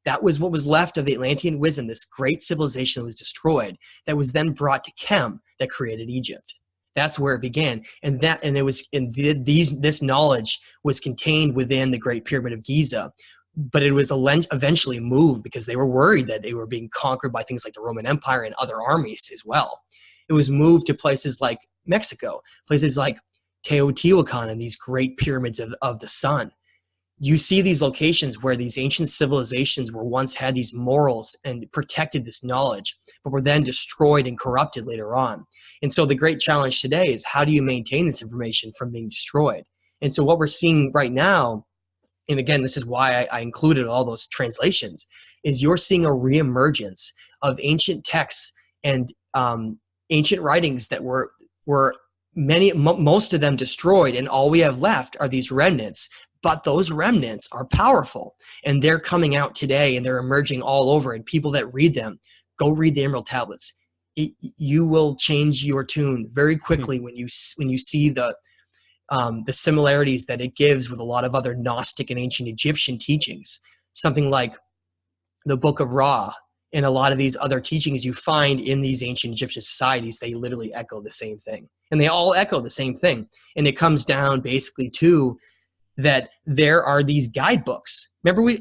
That was what was left of the Atlantean wisdom, this great civilization that was destroyed, that was then brought to Chem, that created Egypt. That's where it began. This knowledge was contained within the Great Pyramid of Giza, but it was eventually moved because they were worried that they were being conquered by things like the Roman Empire and other armies as well. It was moved to places like Mexico, places like Teotihuacan and these great pyramids of the sun. You see these locations where these ancient civilizations were once had these morals and protected this knowledge, but were then destroyed and corrupted later on. And so the great challenge today is, how do you maintain this information from being destroyed? And so what we're seeing right now, and again, this is why I included all those translations, is you're seeing a reemergence of ancient texts and ancient writings that were most of them destroyed, and all we have left are these remnants. But those remnants are powerful, and they're coming out today, and they're emerging all over. And people that read them, go read the Emerald Tablets. You will change your tune very quickly when you see the similarities that it gives with a lot of other Gnostic and ancient Egyptian teachings. Something like the Book of Ra and a lot of these other teachings you find in these ancient Egyptian societies, they literally echo the same thing. And they all echo the same thing. And it comes down basically to that there are these guidebooks. Remember,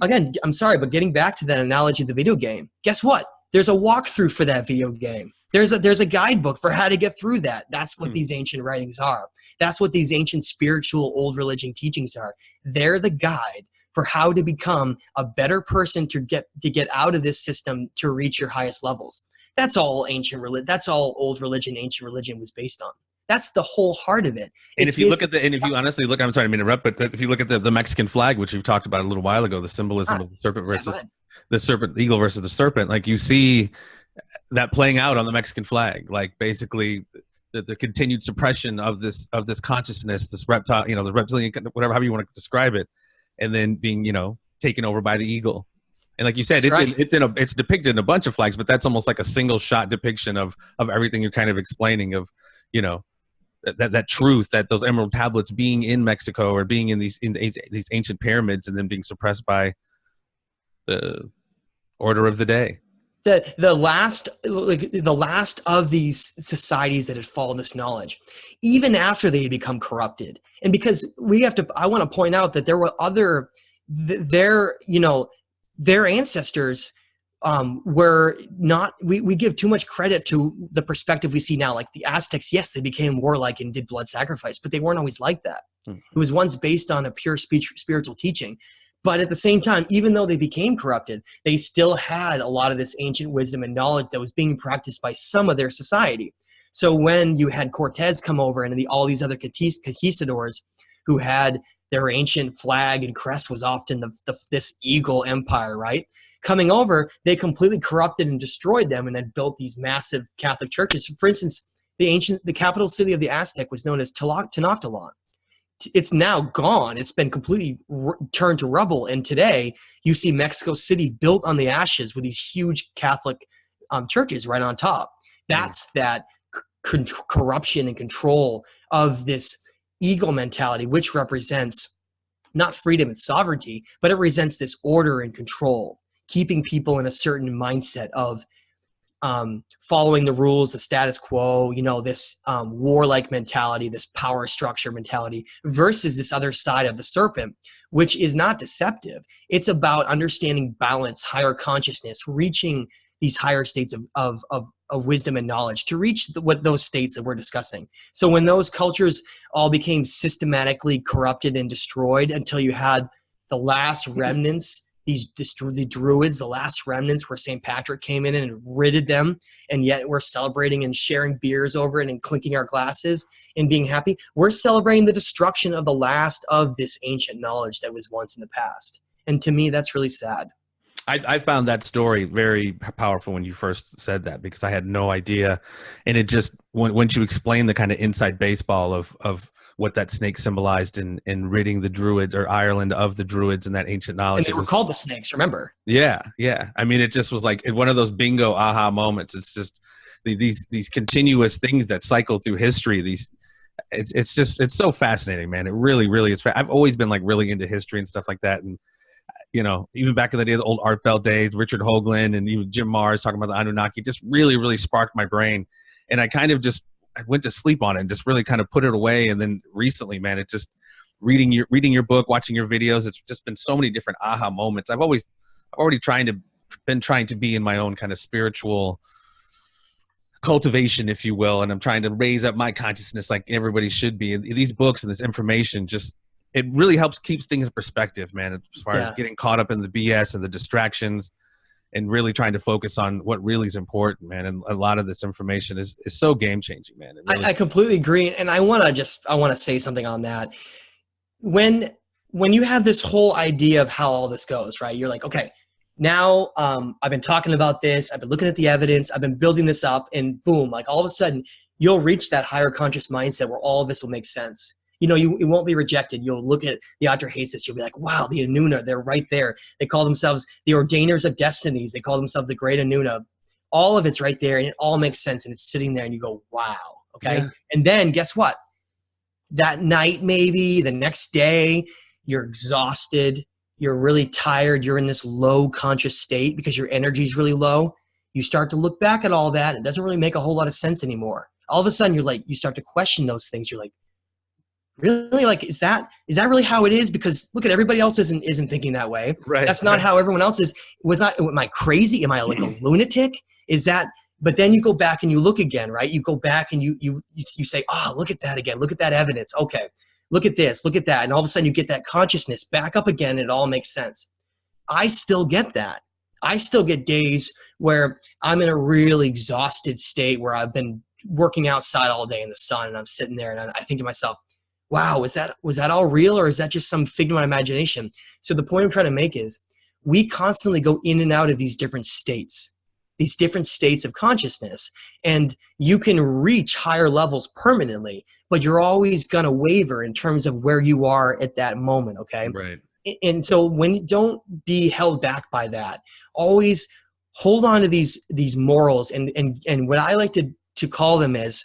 I'm sorry, but getting back to that analogy of the video game, guess what? There's a walkthrough for that video game. There's a guidebook for how to get through that. That's what these ancient writings are. That's what these ancient spiritual old religion teachings are. They're the guide for how to become a better person to get out of this system to reach your highest levels. That's all that's all old religion, ancient religion was based on. That's the whole heart of it. And if you honestly look, I'm sorry to interrupt, but if you look at the Mexican flag, which we've talked about a little while ago, the symbolism of the serpent versus the eagle versus the serpent, like you see that playing out on the Mexican flag, like basically the continued suppression of this consciousness, this reptile, the reptilian, whatever, however you want to describe it, and then being, taken over by the eagle. And like you said, it's depicted in a bunch of flags, but that's almost like a single shot depiction of everything you're kind of explaining of, that truth, that those Emerald Tablets being in Mexico or being in these ancient pyramids and then being suppressed by the order of the day. the last of these societies that had fallen this knowledge, even after they had become corrupted. And because I want to point out that there were their ancestors were not, we give too much credit to the perspective we see now. Like the Aztecs, yes, they became warlike and did blood sacrifice, but they weren't always like that. It was once based on a pure spiritual teaching. But at the same time, even though they became corrupted, they still had a lot of this ancient wisdom and knowledge that was being practiced by some of their society. So when you had Cortez come over and all these other conquistadors who had their ancient flag and crest was often this eagle empire, right? Coming over, they completely corrupted and destroyed them and then built these massive Catholic churches. For instance, the capital city of the Aztec was known as Tenochtitlan. It's now gone. It's been completely turned to rubble. And today you see Mexico City built on the ashes with these huge Catholic churches right on top. That's that corruption and control of this ego mentality, which represents not freedom and sovereignty, but it represents this order and control, keeping people in a certain mindset of following the rules, the status quo, this warlike mentality, this power structure mentality, versus this other side of the serpent, which is not deceptive. It's about understanding balance, higher consciousness, reaching these higher states of wisdom and knowledge to reach what those states that we're discussing. So when those cultures all became systematically corrupted and destroyed until you had the last remnants, the Druids, the last remnants where St. Patrick came in and ridded them, and yet we're celebrating and sharing beers over it and clinking our glasses and being happy. We're celebrating the destruction of the last of this ancient knowledge that was once in the past. And to me, that's really sad. I found that story very powerful when you first said that, because I had no idea. And it just, once you explain the kind of inside baseball of what that snake symbolized in ridding the Druids or Ireland of the Druids and that ancient knowledge. And they were called the snakes, remember? Yeah. I mean, it just was like one of those bingo aha moments. It's just these continuous things that cycle through history. It's so fascinating, man. It really, really is. I've always been like really into history and stuff like that. And, even back in the day, the old Art Bell days, Richard Hoagland and even Jim Mars talking about the Anunnaki just really, really sparked my brain. And I kind of I went to sleep on it and just really kind of put it away. And then recently, man, it just reading your book, watching your videos, it's just been so many different aha moments. I've already been trying to be in my own kind of spiritual cultivation, if you will. And I'm trying to raise up my consciousness like everybody should be. And these books and this information it really helps keeps things in perspective, man, as far as getting caught up in the BS and the distractions and really trying to focus on what really is important, man. And a lot of this information is so game changing, man. Really, I completely agree. And I want to say something on that. When you have this whole idea of how all this goes, right? You're like, okay, now I've been talking about this. I've been looking at the evidence. I've been building this up, and boom, like all of a sudden you'll reach that higher conscious mindset where all of this will make sense. It won't be rejected. You'll look at the Atrahasis. You'll be like, wow, the Anuna, they're right there. They call themselves the Ordainers of Destinies. They call themselves the Great Anuna. All of it's right there, and it all makes sense, and it's sitting there, and you go, wow, okay? Yeah. And then guess what? That night, maybe, the next day, you're exhausted. You're really tired. You're in this low conscious state because your energy is really low. You start to look back at all that. It doesn't really make a whole lot of sense anymore. All of a sudden, you start to question those things. You're like, really? Like, is that really how it is? Because look at everybody else isn't thinking that way. Right. That's not how everyone else is. Am I crazy? Am I like a lunatic? But then you go back and you look again, right? You go back and you say, oh, look at that again. Look at that evidence. Okay. Look at this, look at that. And all of a sudden you get that consciousness back up again. And it all makes sense. I still get that. I still get days where I'm in a really exhausted state where I've been working outside all day in the sun and I'm sitting there and I think to myself, wow, was that all real, or is that just some figment of my imagination? So the point I'm trying to make is we constantly go in and out of these different states of consciousness, and you can reach higher levels permanently, but you're always going to waver in terms of where you are at that moment. Okay. Right. And so don't be held back by that. Always hold on to these morals. And what I like to call them is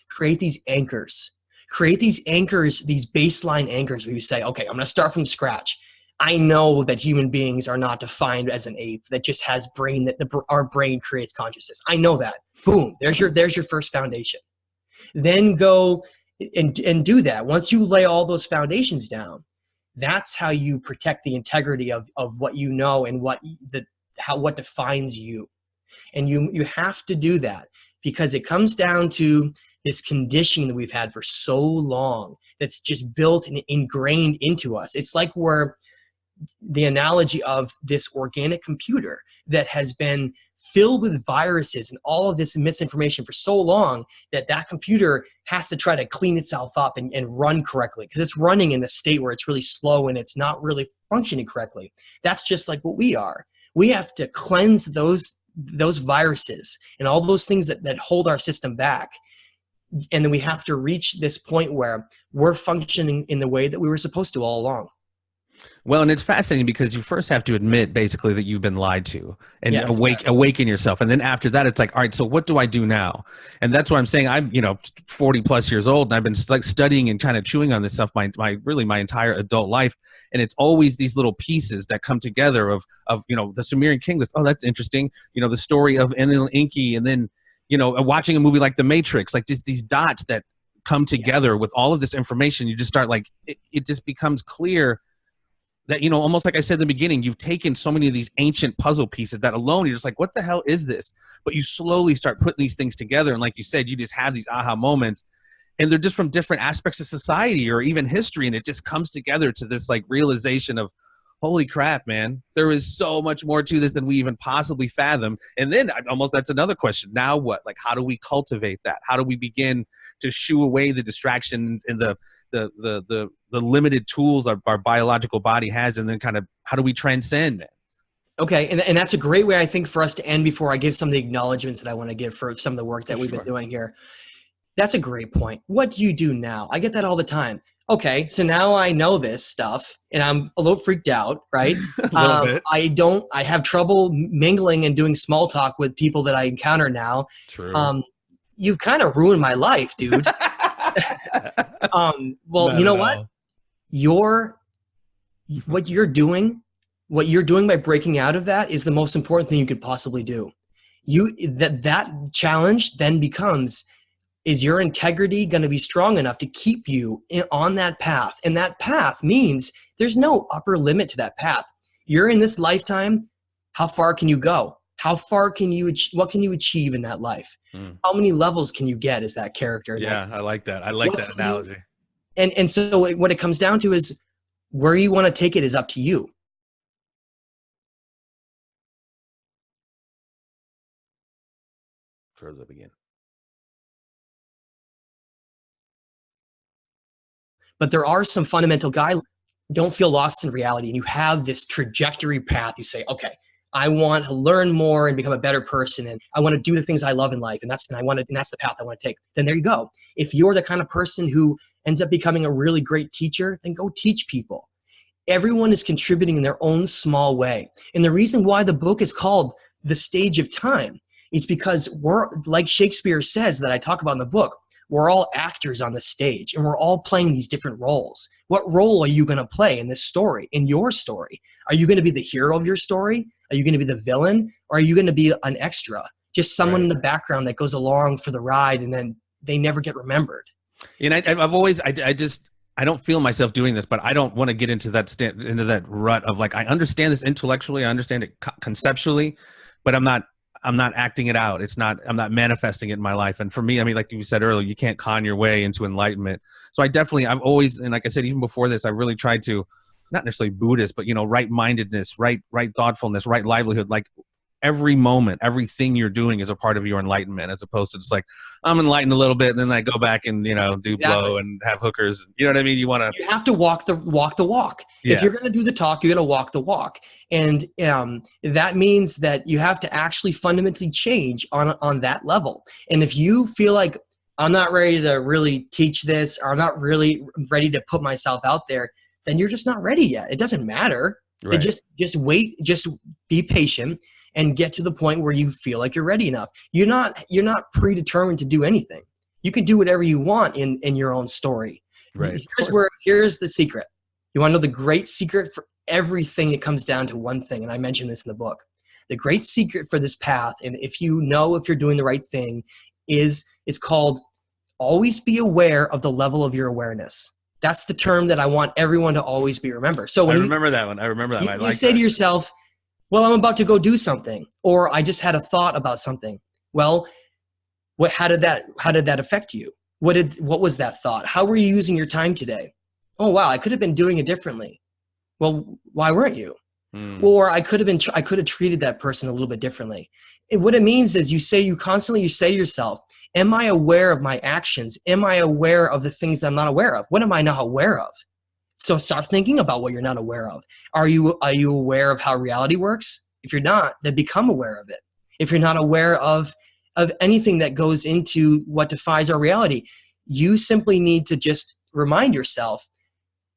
create these anchors. Create these anchors, these baseline anchors where you say, okay, I'm going to start from scratch. I know that human beings are not defined as an ape that just has brain, that our brain creates consciousness. I know that. Boom. There's your first foundation. Then go and do that. Once you lay all those foundations down, that's how you protect the integrity of what you know and what defines you. And you have to do that, because it comes down to this conditioning that we've had for so long that's just built and ingrained into us. It's like we're the analogy of this organic computer that has been filled with viruses and all of this misinformation for so long that computer has to try to clean itself up and run correctly, because it's running in a state where it's really slow and it's not really functioning correctly. That's just like what we are. We have to cleanse those viruses and all those things that hold our system back. And then we have to reach this point where we're functioning in the way that we were supposed to all along. Well, and it's fascinating because you first have to admit basically that you've been lied to and Yes, awaken yourself. And then after that, it's like, all right, so what do I do now? And that's what I'm saying. I'm, 40 plus years old, and I've been studying and kind of chewing on this stuff my entire adult life. And it's always these little pieces that come together of the Sumerian king list. Oh, that's interesting. The story of Enlil Enki, and then, watching a movie like The Matrix, like just these dots that come together with all of this information. You just start it just becomes clear that, almost like I said in the beginning, you've taken so many of these ancient puzzle pieces that alone, you're just like, what the hell is this? But you slowly start putting these things together. And like you said, you just have these aha moments, and they're just from different aspects of society or even history. And it just comes together to this realization of, holy crap, man, there is so much more to this than we even possibly fathom. And then that's another question. Now what? How do we cultivate that? How do we begin to shoo away the distractions and the limited tools our biological body has, and then kind of how do we transcend it? Okay, and that's a great way, I think, for us to end before I give some of the acknowledgments that I want to give for some of the work that we've been doing here. That's a great point. What do you do now? I get that all the time. Okay, so now I know this stuff, and I'm a little freaked out, right? I have trouble mingling and doing small talk with people that I encounter now. True. You've kind of ruined my life, dude. Well, you know what? What you're doing by breaking out of that is the most important thing you could possibly do. That challenge then becomes, is your integrity going to be strong enough to keep you on that path? And that path means there's no upper limit to that path. You're in this lifetime. How far can you go? How far can you, what can you achieve in that life? How many levels can you get as that character? Yeah, I like that. I like that analogy. And so what it comes down to is where you want to take it is up to you. Further begin. But there are some fundamental guidelines. Don't feel lost in reality. And you have this trajectory path. You say, okay, I want to learn more and become a better person. And I want to do the things I love in life. And that's the path I want to take. Then there you go. If you're the kind of person who ends up becoming a really great teacher, then go teach people. Everyone is contributing in their own small way. And the reason why the book is called The Stage of Time is because we're, like Shakespeare says that I talk about in the book, we're all actors on the stage, and we're all playing these different roles. What role are you going to play in this story, in your story? Are you going to be the hero of your story? Are you going to be the villain? Or are you going to be an extra? Just someone in the background that goes along for the ride, and then they never get remembered. And I don't feel myself doing this, but I don't want to get into that rut of I understand this intellectually, I understand it conceptually, but I'm not acting it out. I'm not manifesting it in my life. And for me, like you said earlier, you can't con your way into enlightenment. So I've always, and like I said, even before this, I really tried to, not necessarily Buddhist, but right-mindedness, right thoughtfulness, right livelihood. Every moment, everything you're doing is a part of your enlightenment, as opposed to just I'm enlightened a little bit, and then I go back and do blow and have hookers. You know what I mean? You have to walk the walk. Yeah. If you're going to do the talk, you're going to walk the walk, and that means that you have to actually fundamentally change on that level. And if you feel like I'm not ready to really teach this, or I'm not really ready to put myself out there, then you're just not ready yet. It doesn't matter. Right. Just wait. Just be patient. And get to the point where you feel like you're ready enough. You're not predetermined to do anything. You can do whatever you want in your own story. Right. Here's the secret. You want to know the great secret everything, it comes down to one thing, and I mentioned this in the book. The great secret for this path, and if you know if you're doing the right thing, is it's called always be aware of the level of your awareness. That's the term that I want everyone to always be remember. So when I remember that one. I remember that one. You say to yourself, well, I'm about to go do something, or I just had a thought about something. Well, how did that affect you? What was that thought? How were you using your time today? Oh, wow, I could have been doing it differently. Well, why weren't you? Or I could have treated that person a little bit differently. And what it means is you constantly say to yourself, am I aware of my actions? Am I aware of the things that I'm not aware of? What am I not aware of? So start thinking about what you're not aware of. Are you aware of how reality works? If you're not, then become aware of it. If you're not aware of anything that goes into what defines our reality, you simply need to just remind yourself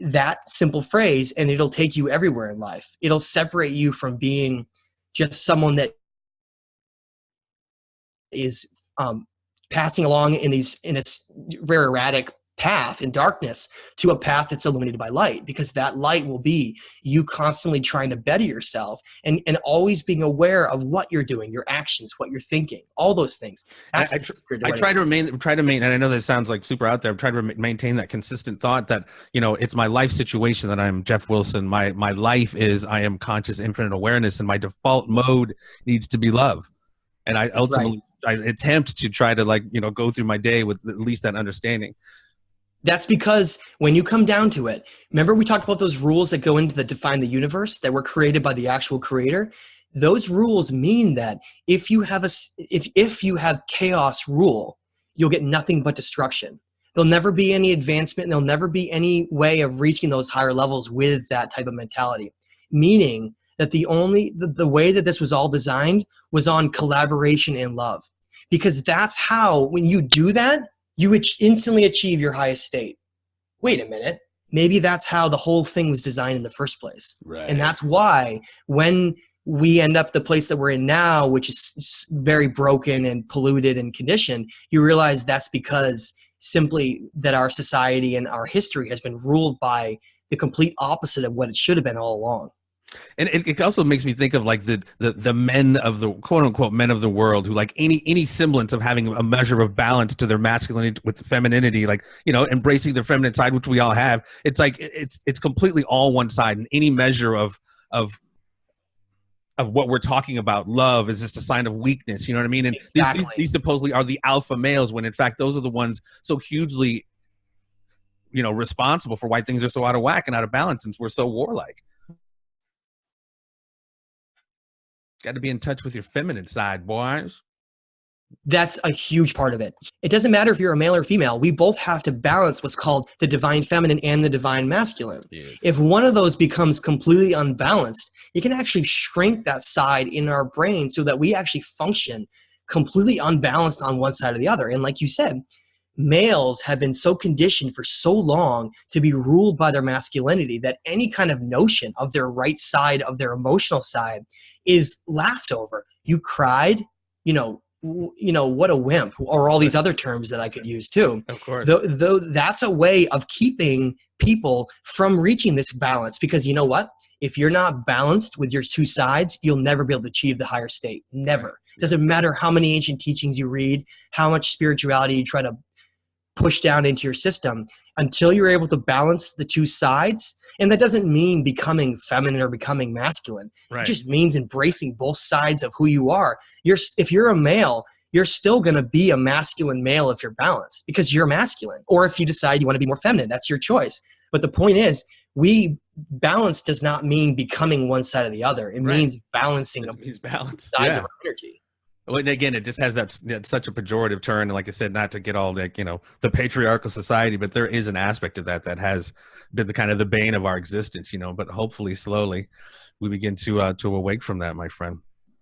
that simple phrase, and it'll take you everywhere in life. It'll separate you from being just someone that is passing along in this very erratic path in darkness to a path that's illuminated by light, because that light will be you constantly trying to better yourself and always being aware of what you're doing, your actions, what you're thinking, all those things. I try to maintain, and I know this sounds like super out there. I'm trying to maintain that consistent thought that, it's my life situation that I'm Jeff Wilson. My life is I am conscious infinite awareness, and my default mode needs to be love. And I ultimately I attempt to try to go through my day with at least that understanding. That's because when you come down to it, remember we talked about those rules that go into define the universe that were created by the actual creator? Those rules mean that if you have if you have chaos rule, you'll get nothing but destruction. There'll never be any advancement, and there'll never be any way of reaching those higher levels with that type of mentality. Meaning that the way that this was all designed was on collaboration and love. Because that's how, when you do that, you instantly achieve your highest state. Wait a minute. Maybe that's how the whole thing was designed in the first place. Right. And that's why when we end up the place that we're in now, which is very broken and polluted and conditioned, you realize that's because simply that our society and our history has been ruled by the complete opposite of what it should have been all along. And it also makes me think of the men of the quote unquote men of the world who any semblance of having a measure of balance to their masculinity with femininity, embracing their feminine side, which we all have. It's it's completely all one side, and any measure of what we're talking about, love, is just a sign of weakness. You know what I mean? And exactly. these supposedly are the alpha males, when in fact those are the ones so hugely, responsible for why things are so out of whack and out of balance, since we're so warlike. Got to be in touch with your feminine side, boys. That's a huge part of it. It doesn't matter if you're a male or female. We both have to balance what's called the divine feminine and the divine masculine. Yes. If one of those becomes completely unbalanced, you can actually shrink that side in our brain so that we actually function completely unbalanced on one side or the other. And like you said, males have been so conditioned for so long to be ruled by their masculinity that any kind of notion of their right side, of their emotional side, is laughed over. You cried, what a wimp, or all these other terms that I could use too. Of course. Though that's a way of keeping people from reaching this balance, because you know what? If you're not balanced with your two sides, you'll never be able to achieve the higher state. Never. Doesn't matter how many ancient teachings you read, how much spirituality you try to push down into your system, until you're able to balance the two sides. And that doesn't mean becoming feminine or becoming masculine. Right. It just means embracing both sides of who you are. If you're a male, you're still going to be a masculine male if you're balanced, because you're masculine. Or if you decide you want to be more feminine, that's your choice. But the point is, balance does not mean becoming one side or the other. It means balancing sides of our energy. Well, and again, it just has that's such a pejorative turn. And like I said, not to get all the patriarchal society, but there is an aspect of that has been the bane of our existence, but hopefully slowly we begin to awake from that, my friend.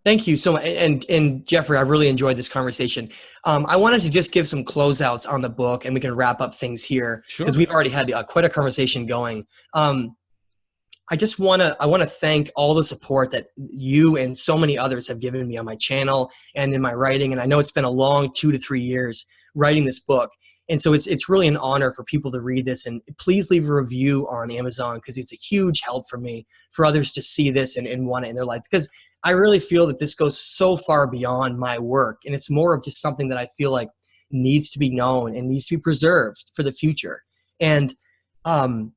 Thank you so much. And Jeffrey, I really enjoyed this conversation. I wanted to just give some closeouts on the book, and we can wrap up things here, because we've already had quite a conversation going. I want to thank all the support that you and so many others have given me on my channel and in my writing. And I know it's been a long 2 to 3 years writing this book. And so it's really an honor for people to read this. And please leave a review on Amazon, because it's a huge help for me, for others to see this and want it in their life. Because I really feel that this goes so far beyond my work. And it's more of just something that I feel like needs to be known and needs to be preserved for the future. And I'm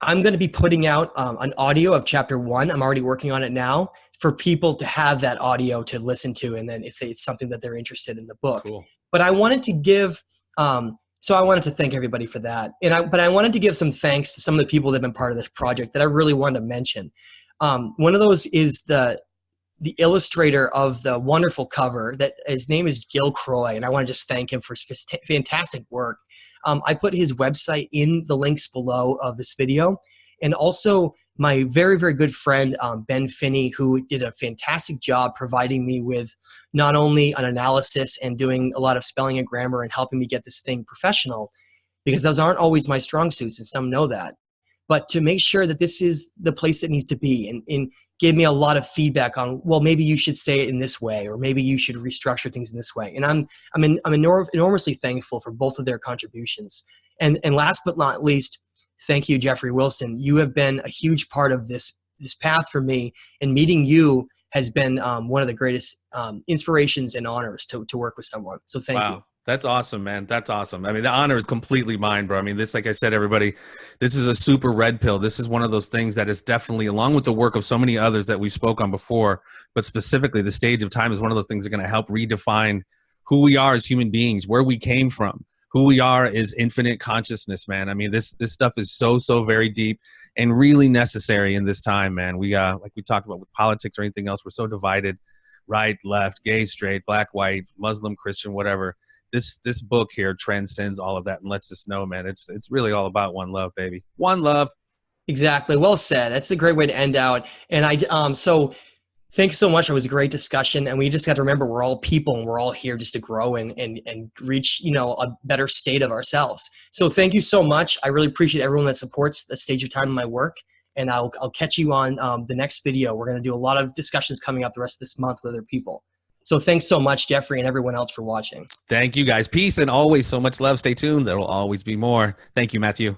going to be putting out an audio of chapter 1. I'm already working on it now, for people to have that audio to listen to. And then if it's something that they're interested in the book. Cool. But I wanted to give, so I wanted to thank everybody for that. But I wanted to give some thanks to some of the people that have been part of this project that I really wanted to mention. One of those is the illustrator of the wonderful cover. That his name is Lacroix, and I want to just thank him for his fantastic work. I put his website in the links below of this video, and also my very, very good friend, Ben Finney, who did a fantastic job providing me with not only an analysis and doing a lot of spelling and grammar and helping me get this thing professional, because those aren't always my strong suits, and some know that, but to make sure that this is the place it needs to be, and gave me a lot of feedback on, well, maybe you should say it in this way, or maybe you should restructure things in this way. And I'm enormously thankful for both of their contributions. And last but not least, thank you, Jeffery Wilson. You have been a huge part of this path for me, and meeting you has been one of the greatest inspirations and honors to work with someone. So thank you. That's awesome, man. That's awesome. I mean, the honor is completely mine, bro. I mean, this, like I said, everybody, this is a super red pill. This is one of those things that is definitely, along with the work of so many others that we spoke on before, but specifically the stage of time is one of those things that are going to help redefine who we are as human beings, where we came from. Who we are is infinite consciousness, man. I mean, this stuff is so very deep and really necessary in this time, man. We like we talked about with politics or anything else, we're so divided, right, left, gay, straight, black, white, Muslim, Christian, whatever. This book here transcends all of that and lets us know, man, it's really all about one love, baby. One love. Exactly. Well said. That's a great way to end out. And so thanks so much. It was a great discussion. And we just got to remember, we're all people, and we're all here just to grow and reach, a better state of ourselves. So thank you so much. I really appreciate everyone that supports the Stage of Time in my work. And I'll catch you on the next video. We're going to do a lot of discussions coming up the rest of this month with other people. So thanks so much, Jeffrey, and everyone else for watching. Thank you, guys. Peace and always so much love. Stay tuned. There will always be more. Thank you, Matthew.